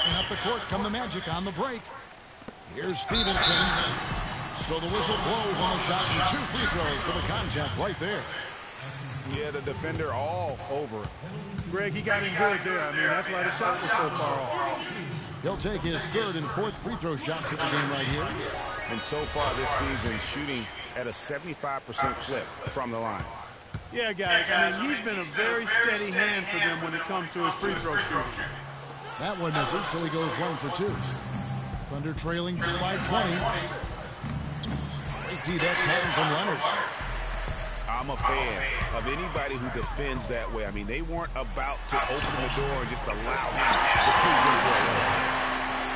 And up the court come the Magic on the break. Here's Stevenson. So the whistle blows on the shot and two free throws for the contact right there. Yeah, the defender all over it. Greg, he got him good there. I mean, that's why the shot was so far off. He'll take his third and fourth free throw shots at the game right here. And so far this season, shooting at a 75% clip from the line. Yeah, guys, I mean, he's been a very steady hand for them when it comes to his free throw shooting. That one misses, so he goes 1 for 2. Thunder trailing by 20. Great D that time from Leonard. I'm a fan of anybody who defends that way. I mean, they weren't about to open the door and just allow him to cruise in for it.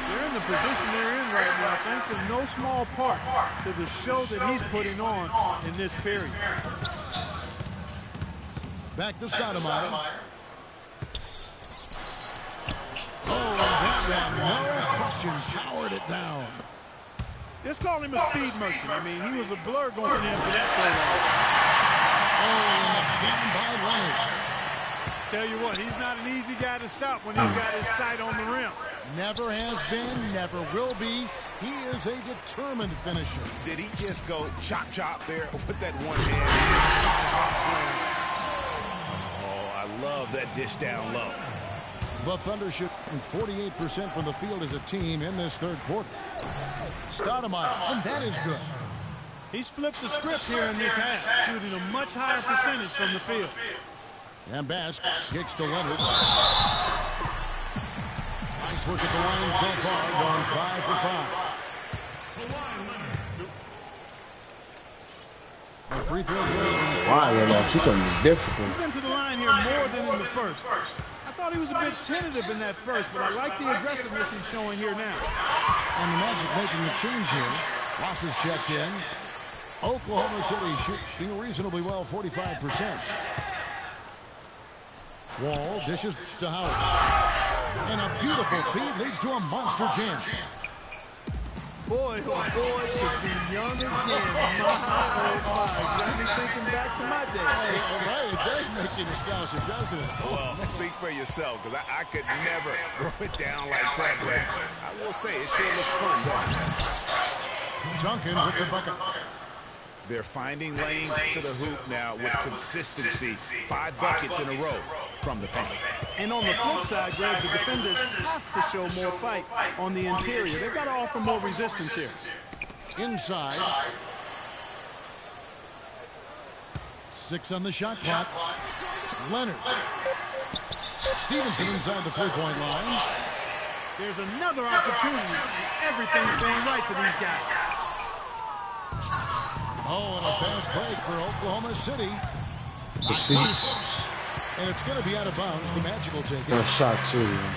They're in the position they're in right now, thanks in no small part to the show that he's putting on in this period. Back to Stoudemire. Oh, and that one, no question, powered it down. Just call him a speed merchant. I mean, he was a blur going in for that play. Oh, and a jam by Leonard. Tell you what, he's not an easy guy to stop when he's got his sight on the rim. Never has been, never will be. He is a determined finisher. Did he just go chop there with that one hand? Oh, I love that dish down low. The Thunder shooting 48% from the field as a team in this third quarter. Stoudemire, and that is good. He's flipped the script here in this half, shooting a much higher percentage from the field. And Bass kicks to Leonard. Nice work at the line so far, going 5 for 5. A free throw goes. Wow, man, she's gonna be difficult. He's been to the line here more than in the first. I thought he was a bit tentative in that first, but I like the aggressiveness he's showing here now. And the Magic making the change here. Ross is checked in. Oklahoma City shooting reasonably well, 45%. Wall dishes to Howard. And a beautiful feed leads to a monster jam. Boy, oh boy, to be young again. My, oh my. Got me thinking back to my day. All right, it does make you nostalgic, doesn't it? Well, speak for yourself, because I could never throw it down like that. But I will say, it sure looks fun, doesn't it? Duncan with the bucket. They're finding lanes to the hoop now with consistency. 5 buckets in a row from the paint. And on the flip side, Greg, the defenders have to show more fight on the interior. They've got to offer more resistance here. Inside. 6 on the shot clock. Leonard. Stevenson inside the 3-point line. There's another opportunity. Everything's going right for these guys. Oh, and a fast break for Oklahoma City. And it's going to be out of bounds. The Magic will take it. Good shot, too. Man.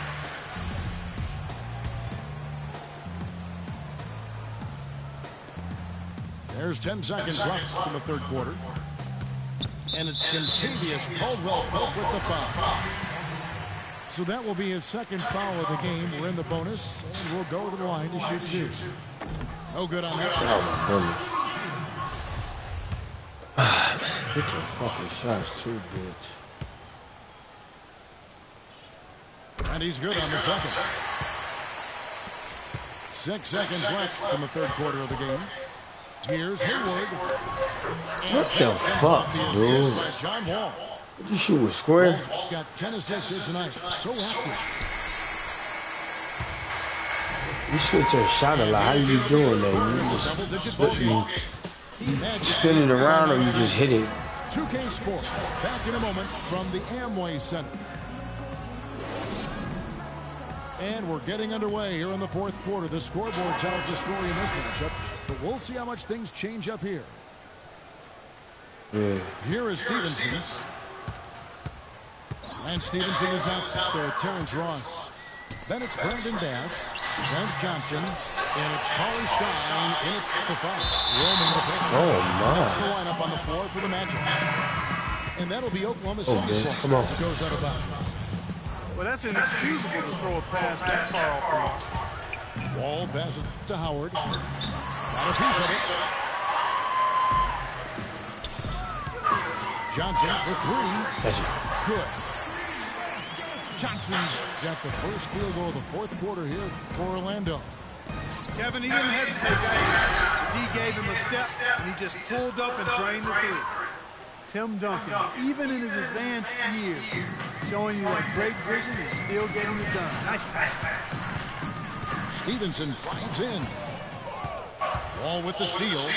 There's 10 seconds left in the third quarter. And it's Kentavious Caldwell-Pope with the foul. So that will be his second foul of the game. We're in the bonus, and we'll go to the line to shoot 2. No good on that. Oh, my goodness. Get your fucking shots, too, bitch. And he's good on the second. 6 seconds left in the third quarter of the game. Here's Hayward. What the fuck, dude? By John Wall. Did you shoot with square? Wall's got 10 assists here tonight. So active. You switch your shot a lot. How you doing that? You just spin it around or you just hit it? 2K Sports. Back in a moment from the Amway Center. And we're getting underway here in the fourth quarter. The scoreboard tells the story in this matchup, but we'll see how much things change up here. Yeah. Here is Stevenson. And Stevenson is out there. Terrence Ross. Then it's Brandon Bass. Then it's Johnson. And it's Cauley Stein in at the 5. Roaming the pick. Oh, So my. that's the lineup on the floor for the Magic. And that'll be Oklahoma City's fault Come on. as it goes out of bounds. Well, that's inexcusable to throw a pass that far off. Wall passes to Howard. Got a piece of it. Johnson for 3. That's it. Good. Johnson's got the first field goal of the fourth quarter here for Orlando. Kevin, he didn't hesitate, guys. The D gave him a step, and he just pulled up and drained the 3. Tim Duncan, even in his advanced years, showing you that great vision and still getting it done. Nice pass. Stevenson drives in. Wall with the steal.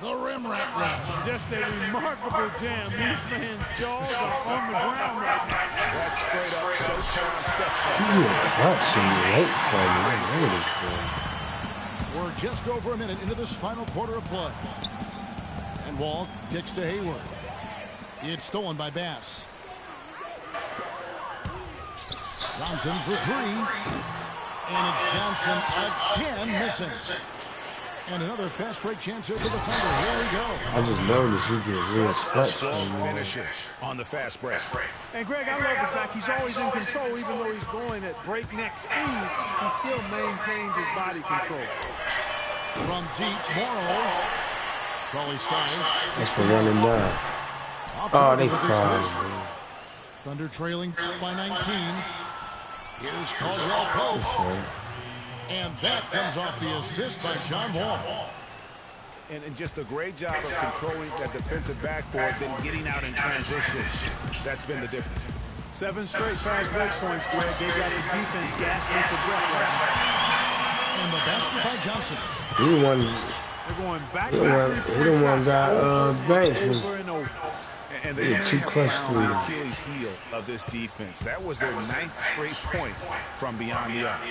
The rim rat run. Just a remarkable jam. These fans' jaws are on the ground right now. That's straight up Showtime stuff. You got some late for me. I know this boy. We're just over a minute into this final quarter of play. And Wall kicks to Hayward. It's stolen by Bass. Johnson for 3. And it's Johnson again missing. And another fast break chance here for the Thunder. Here we go. I just noticed he gets real clutch. Strong finisher on the fast break. And Greg, I love the fact he's always in control, even though he's going at breakneck speed. He still maintains his body control. From deep, Morrow. Cauley Stein. That's the running down. Oh, they crying, man. Thunder trailing by 19. Here's Caldwell-Pope. Sure. And that comes off the assist by John Wall. And just a great job of controlling that defensive backboard, then getting out in transition. That's been the difference. 7 straight fast break points, Greg. They got the defense gasping for breath right now. And the basket by Johnson. He the one. They're going back. He the one got benched. Over and over. And they Yeah, 2 clutch found the threes. Achilles heel of this defense. That was their 9th straight point from beyond the arc.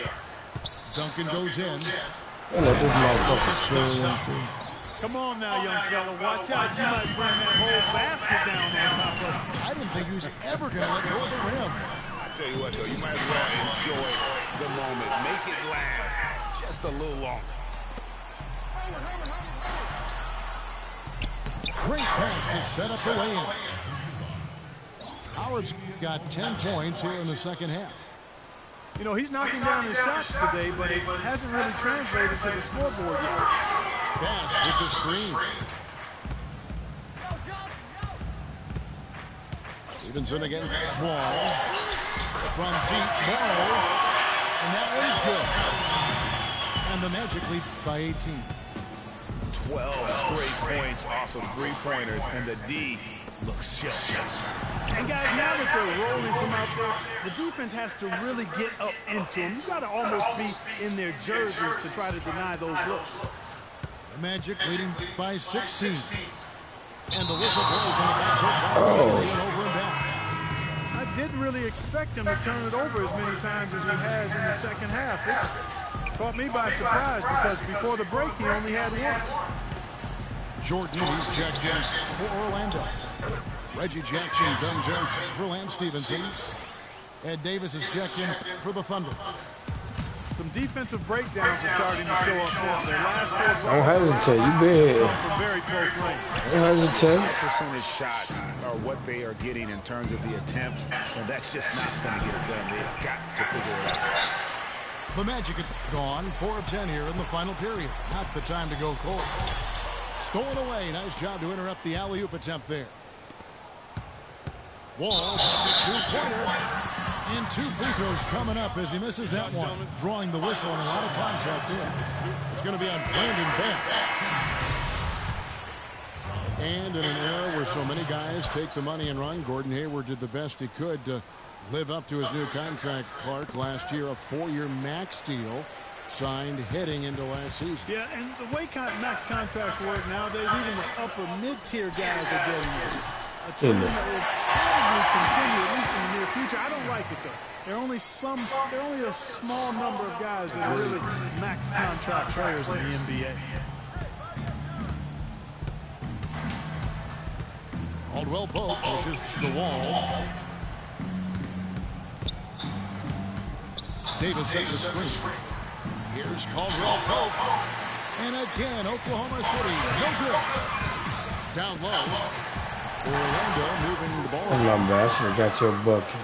Duncan goes in. I let this motherfucker swing like this. Come on now, young fella. Watch out. You might bring that whole basket down on top of it. I didn't think he was ever going to let go of the rim. I tell you what, though, you might as well enjoy the moment. Make it last just a little longer. Great pass to set up the lay-in. Howard's got 10 points here in the second half. You know, he's knocking down his shots today, but it hasn't really translated to the scoreboard yet. Bass with the screen. Stevenson against Wall. From deep, Morrow. And that one's good. And the Magic lead by 18. 12 straight points off of three-pointers, and the D looks shell-shocked. And guys, now that they're rolling from out there, the defense has to really get up into them. You got to almost be in their jerseys to try to deny those looks. The Magic leading by 16. And the whistle blows on the backcourt. Over and back. I didn't really expect him to turn it over as many times as he has in the second half. It's caught me by surprise because before the break, he only had one. Jordan, he's checked in for Orlando. Reggie Jackson comes in for Lance Stevenson. Ed Davis is checked in for the Thunder. Some defensive breakdowns are starting to show up now. Their last four Don't hesitate. You been here. from very close range. Don't hesitate. Percentage shots are what they are getting in terms of the attempts, and that's just not going to get it done. They've got to figure it out. The Magic had gone 4 of 10 here in the final period. Not the time to go cold. Stolen away. Nice job to interrupt the alley-oop attempt there. Wall gets a two-pointer. And 2 free throws coming up as he misses that one. Drawing the whistle and a lot of contact there. It's going to be on Brandon Bass. And in an era where so many guys take the money and run, Gordon Hayward did the best he could to live up to his new contract. Clark last year, a 4-year max deal signed heading into last season. Yeah, and the way max contracts work nowadays, even the upper mid-tier guys are getting it. A trend that will probably continue, at least in the near future. I don't like it, though. There are only a small number of guys that are really max contract players in the NBA. Caldwell Pope pushes the Wall. Davis sets a screen. Here's Caldwell Pope. And again, Oklahoma City. No good. Down low. Orlando moving the ball. Come on, bro. I should have got your bucket.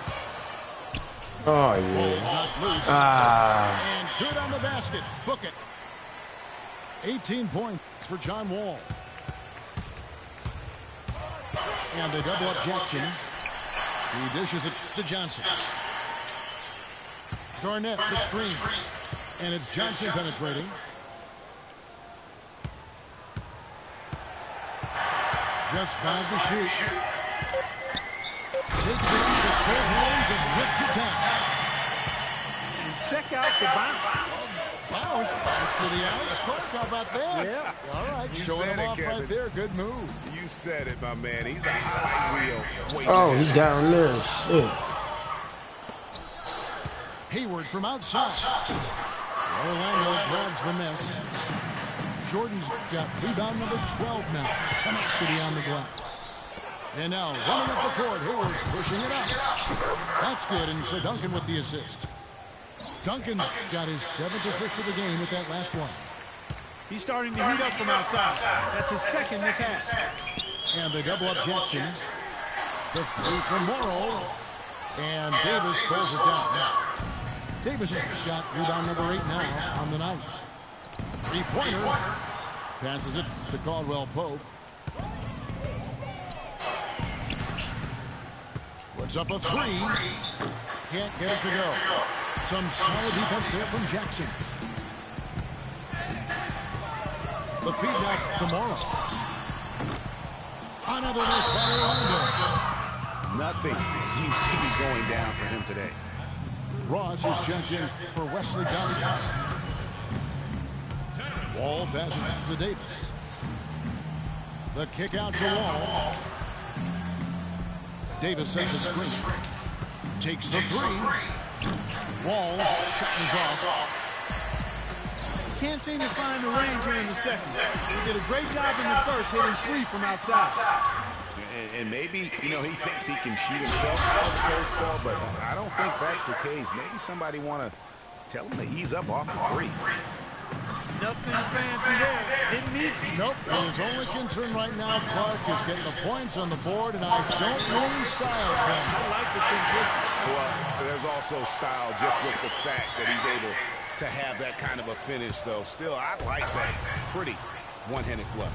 Oh, yeah. Ball's not loose. And good on the basket. Book it. 18 points for John Wall. And they double up Jackson. He dishes it to Johnson. Garnett, the screen. And it's Johnson penetrating. Just 5 to shoot. Takes it with both hands and whips it down. And check out the bounce. Bounce to the outs. Clark, how about that? Yeah. All right, You showing said him it, off Kevin. right there. Good move. You said it, my man. He's a highlight reel. Oh, he down there. Shit. Hayward from outside. Orlando grabs the miss. Jordan's got rebound number 12 now. Tennesseeity on the glass. And now running up the court. Hayward's pushing it up. That's good, and so Duncan with the assist. Duncan's got his 7th assist of the game with that last one. He's starting to heat up from outside. That's his 2nd this half. And they double up Jackson. The 3 from Morrow. And Davis pulls it down. Davis has got rebound number 8 now on the night. 3-pointer. Passes it to Caldwell Pope. Puts up a 3. Can't get it to go. Some solid defense there from Jackson. The feed back to Morrow. Another miss by Orlando. Nothing seems to be going down for him today. Ross is checked in for Wesley Johnson. Wall passes to Davis. The kick out to Wall. Davis sets a screen. Takes the 3. Wall's shot is off. Can't seem to find the range here in the second. He did a great job in the first, hitting 3 from outside. And maybe, you know, he thinks he can shoot himself out of the close ball, but I don't think that's the case. Maybe somebody want to tell him to ease up off the threes. No, Nothing fancy there. Didn't need it. Nope. His only concern right now, Clark, is getting the points on the board, and I don't mean style points. I like the simplicity. Well, there's also style just with the fact that he's able to have that kind of a finish, though. Still, I like that pretty one-handed flush.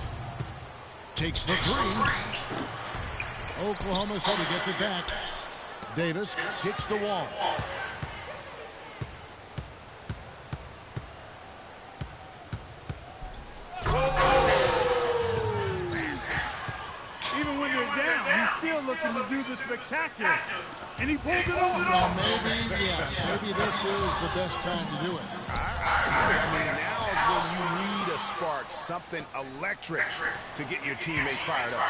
Takes the three. Oklahoma City gets it back. Davis kicks the wall. Even when they're down, he's still looking to do the spectacular. And he pulls it off. Well, maybe this is the best time to do it. I mean, now is when you need a spark, something electric to get your teammates fired up.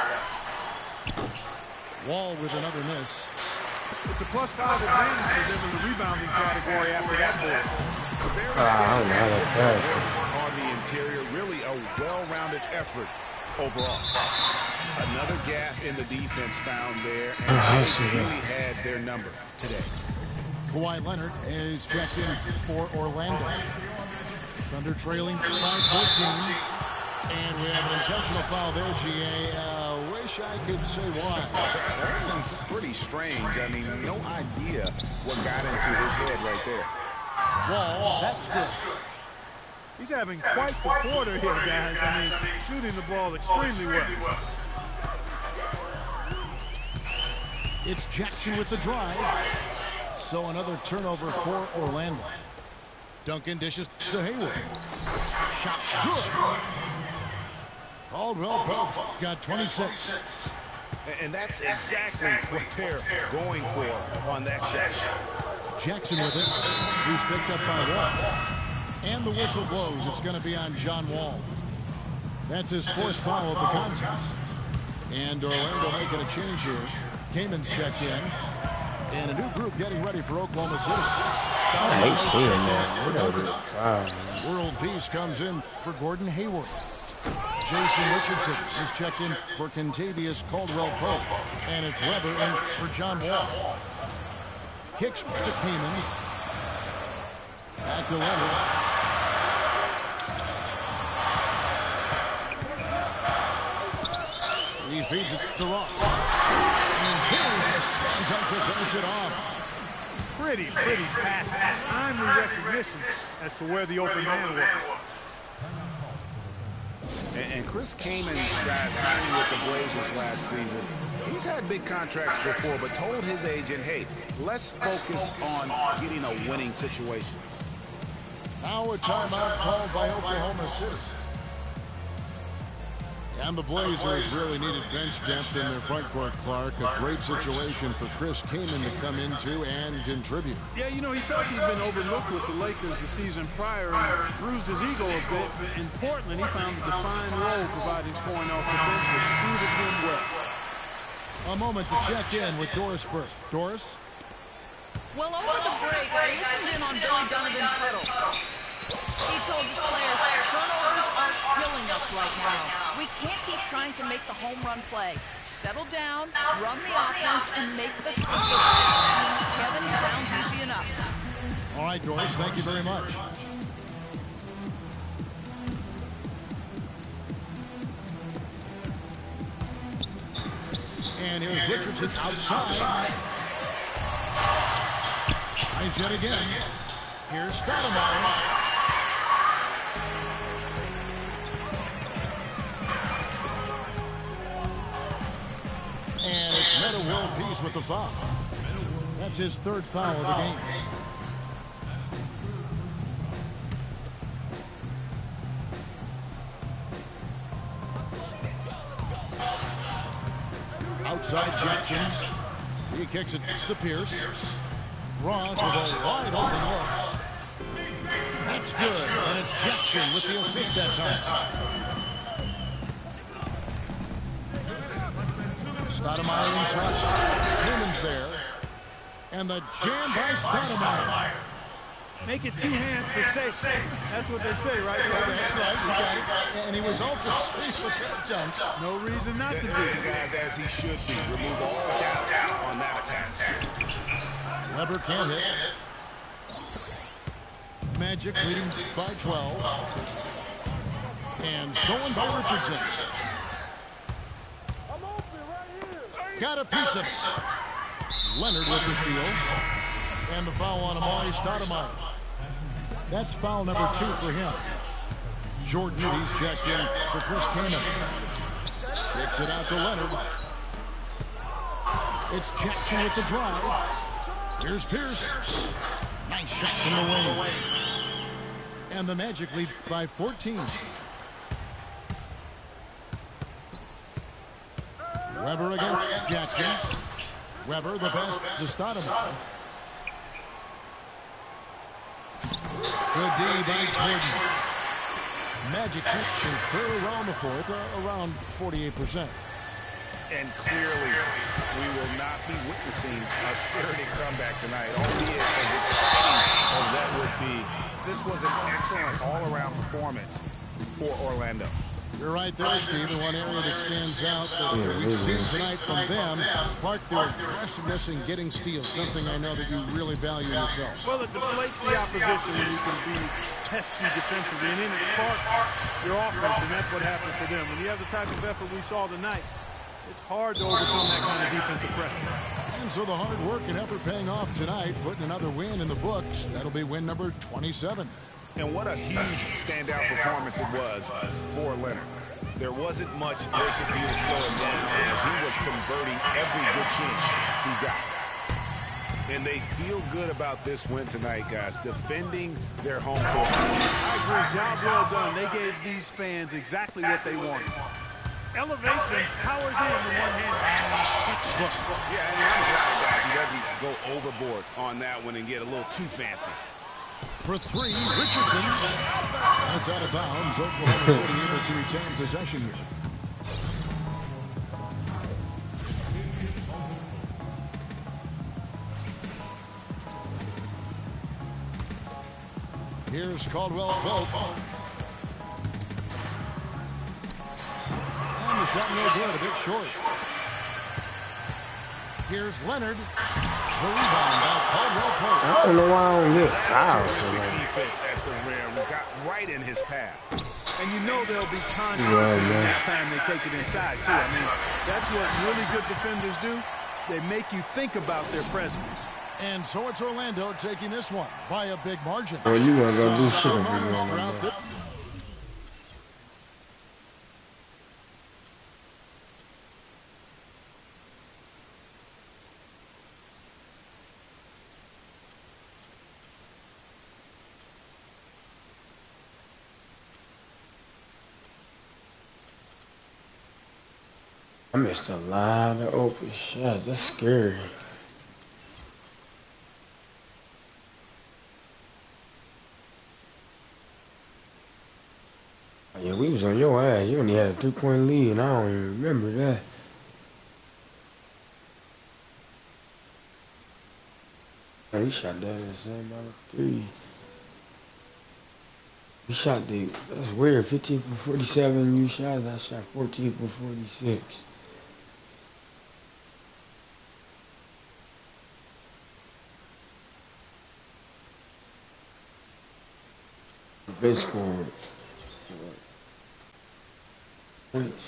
Wall with another miss. It's a +5 advantage for them in the rebounding category after that board. I don't know that. On the interior, really a well-rounded effort overall. Another gap in the defense found there, and they really had their number today. Kawhi Leonard is checked in for Orlando. Thunder trailing by 14. And we have an intentional foul there, GA. Wish I could say why. Everything's pretty strange. I mean, no idea what got into his head right there. Wall, that's good. He's having quite the quarter here, guys. I mean, shooting the ball extremely well. It's Jackson with the drive. So another turnover for Orlando. Duncan dishes to Hayward. Shot's good. Caldwell Pope got 26. And that's exactly what they're going for on that shot. Jackson with it. He's picked up by Wall. And the whistle blows. It's going to be on John Wall. That's his fourth foul of the contest. And Orlando making a change here. Kaman's checked in. And a new group getting ready for Oklahoma City. I hate seeing that. World Peace comes in for Gordon Hayward. Jason Richardson is checked in for Kentavious Caldwell-Pope. And it's Weber in for John Wall. Kicks to Kaman. Back to Leonard. He feeds it to Ross. And here's the Suns to finish it off. Pretty pass. Timely recognition as to where the open man was. And Chris Kaman got signed with the Blazers last season. He's had big contracts before, but told his agent, hey, let's focus on getting a winning situation. Now a timeout called by Oklahoma City. And the Blazers really needed bench depth in their front court, Clark. A great situation for Chris Kaman to come into and contribute. Yeah, you know, he felt he'd been overlooked with the Lakers the season prior and bruised his ego a bit. In Portland, he found a defined role providing scoring off the bench, which suited him well. A moment to check in with Doris Burke. Doris? Well, over the break, I listened in on Billy Donovan's huddle. He told his players, turnovers are killing us right now. We can't keep trying to make the home run play. Settle down, run the offense, and make the simple play. Kevin, sounds easy enough. All right, Doris, thank you very much. And here's Richardson outside. Nice hit again. Here's Stoudemire. And it's Metta World Peace with the foul. That's his third foul of the game. Outside Jackson. He kicks it to Pierce. Ross with a wide open look. That's good. And it's Jackson with the assist that time. Stoudemire inside. Newman's there. And the jam by Stoudemire. Make it two hands for safe. That's what they say, right? That's right. You got it. And he was also safe with that jump. No reason not to be. Guys, as he should be. Remove all doubt on that attack. Weber can't hit. Magic leading by 12. And stolen by Richardson. Got a piece of it. Leonard with the steal. And the foul on Amari Stoudemire. That's foul number 2 for him. Jordan Eady's checked in for Chris Kaman. Kicks it out to Leonard. It's Jackson with the drive. Here's Pierce. Nice shot from the wing. And the Magic lead by 14. Weber against Jackson. Weber the best to Stoudemire. Good D by Jordan. Magic shooting fairly well in the fourth, around 48%. And clearly, we will not be witnessing a spirited comeback tonight, albeit as exciting as that would be. This was an excellent all-around performance for Orlando. You're right there, Steve. And one area that stands out that we've seen tonight from them, Clark, their aggressiveness in getting steals, something I know that you really value yourself. Well, it deflates the opposition when you can be pesky defensively, and then it sparks your offense, and that's what happened for them. When you have the type of effort we saw tonight, it's hard to overcome that kind of defensive pressure. And so the hard work and effort paying off tonight, putting another win in the books. That'll be win number 27. And what a huge standout performance it was for Leonard. There wasn't much they could do to slow him down as he was converting every good chance he got. And they feel good about this win tonight, guys, defending their home court. I agree. Job well done. They gave these fans exactly what they wanted. Elevates and powers in the one-hand textbook. Yeah, and I'm glad, guys, he doesn't go overboard on that one and get a little too fancy. For 3, Richardson. That's out of bounds. Oklahoma City able to retain possession here. Here's Caldwell Pope. And the shot no good, a bit short. Here's Leonard. The rebound by Caldwell Pope. I don't know why I don't get fouled. Big defense at the rim. Got right in his path. And you know they'll be conscious the next time they take it inside, too. I mean, that's what really good defenders do. They make you think about their presence. And so it's Orlando taking this one by a big margin. Oh, you want to go do shit Some up moments here, throughout the I missed a lot of open shots. That's scary. Oh, yeah, we was on your ass. You only had a 3-point lead, and I don't even remember that. Oh, he shot that in the same amount of 3. We shot that's weird, 15 for 47 you shot, I shot 14 for 46. Bench scored points.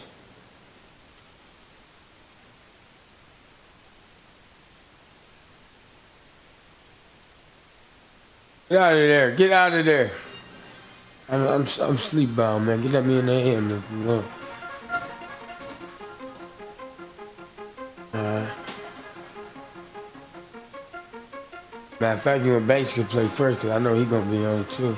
Get out of there! Get out of there! I'm sleep bound, man. Get at me in the hand if you want. Matter of fact, you and Banks can play first, because I know he's gonna be on too.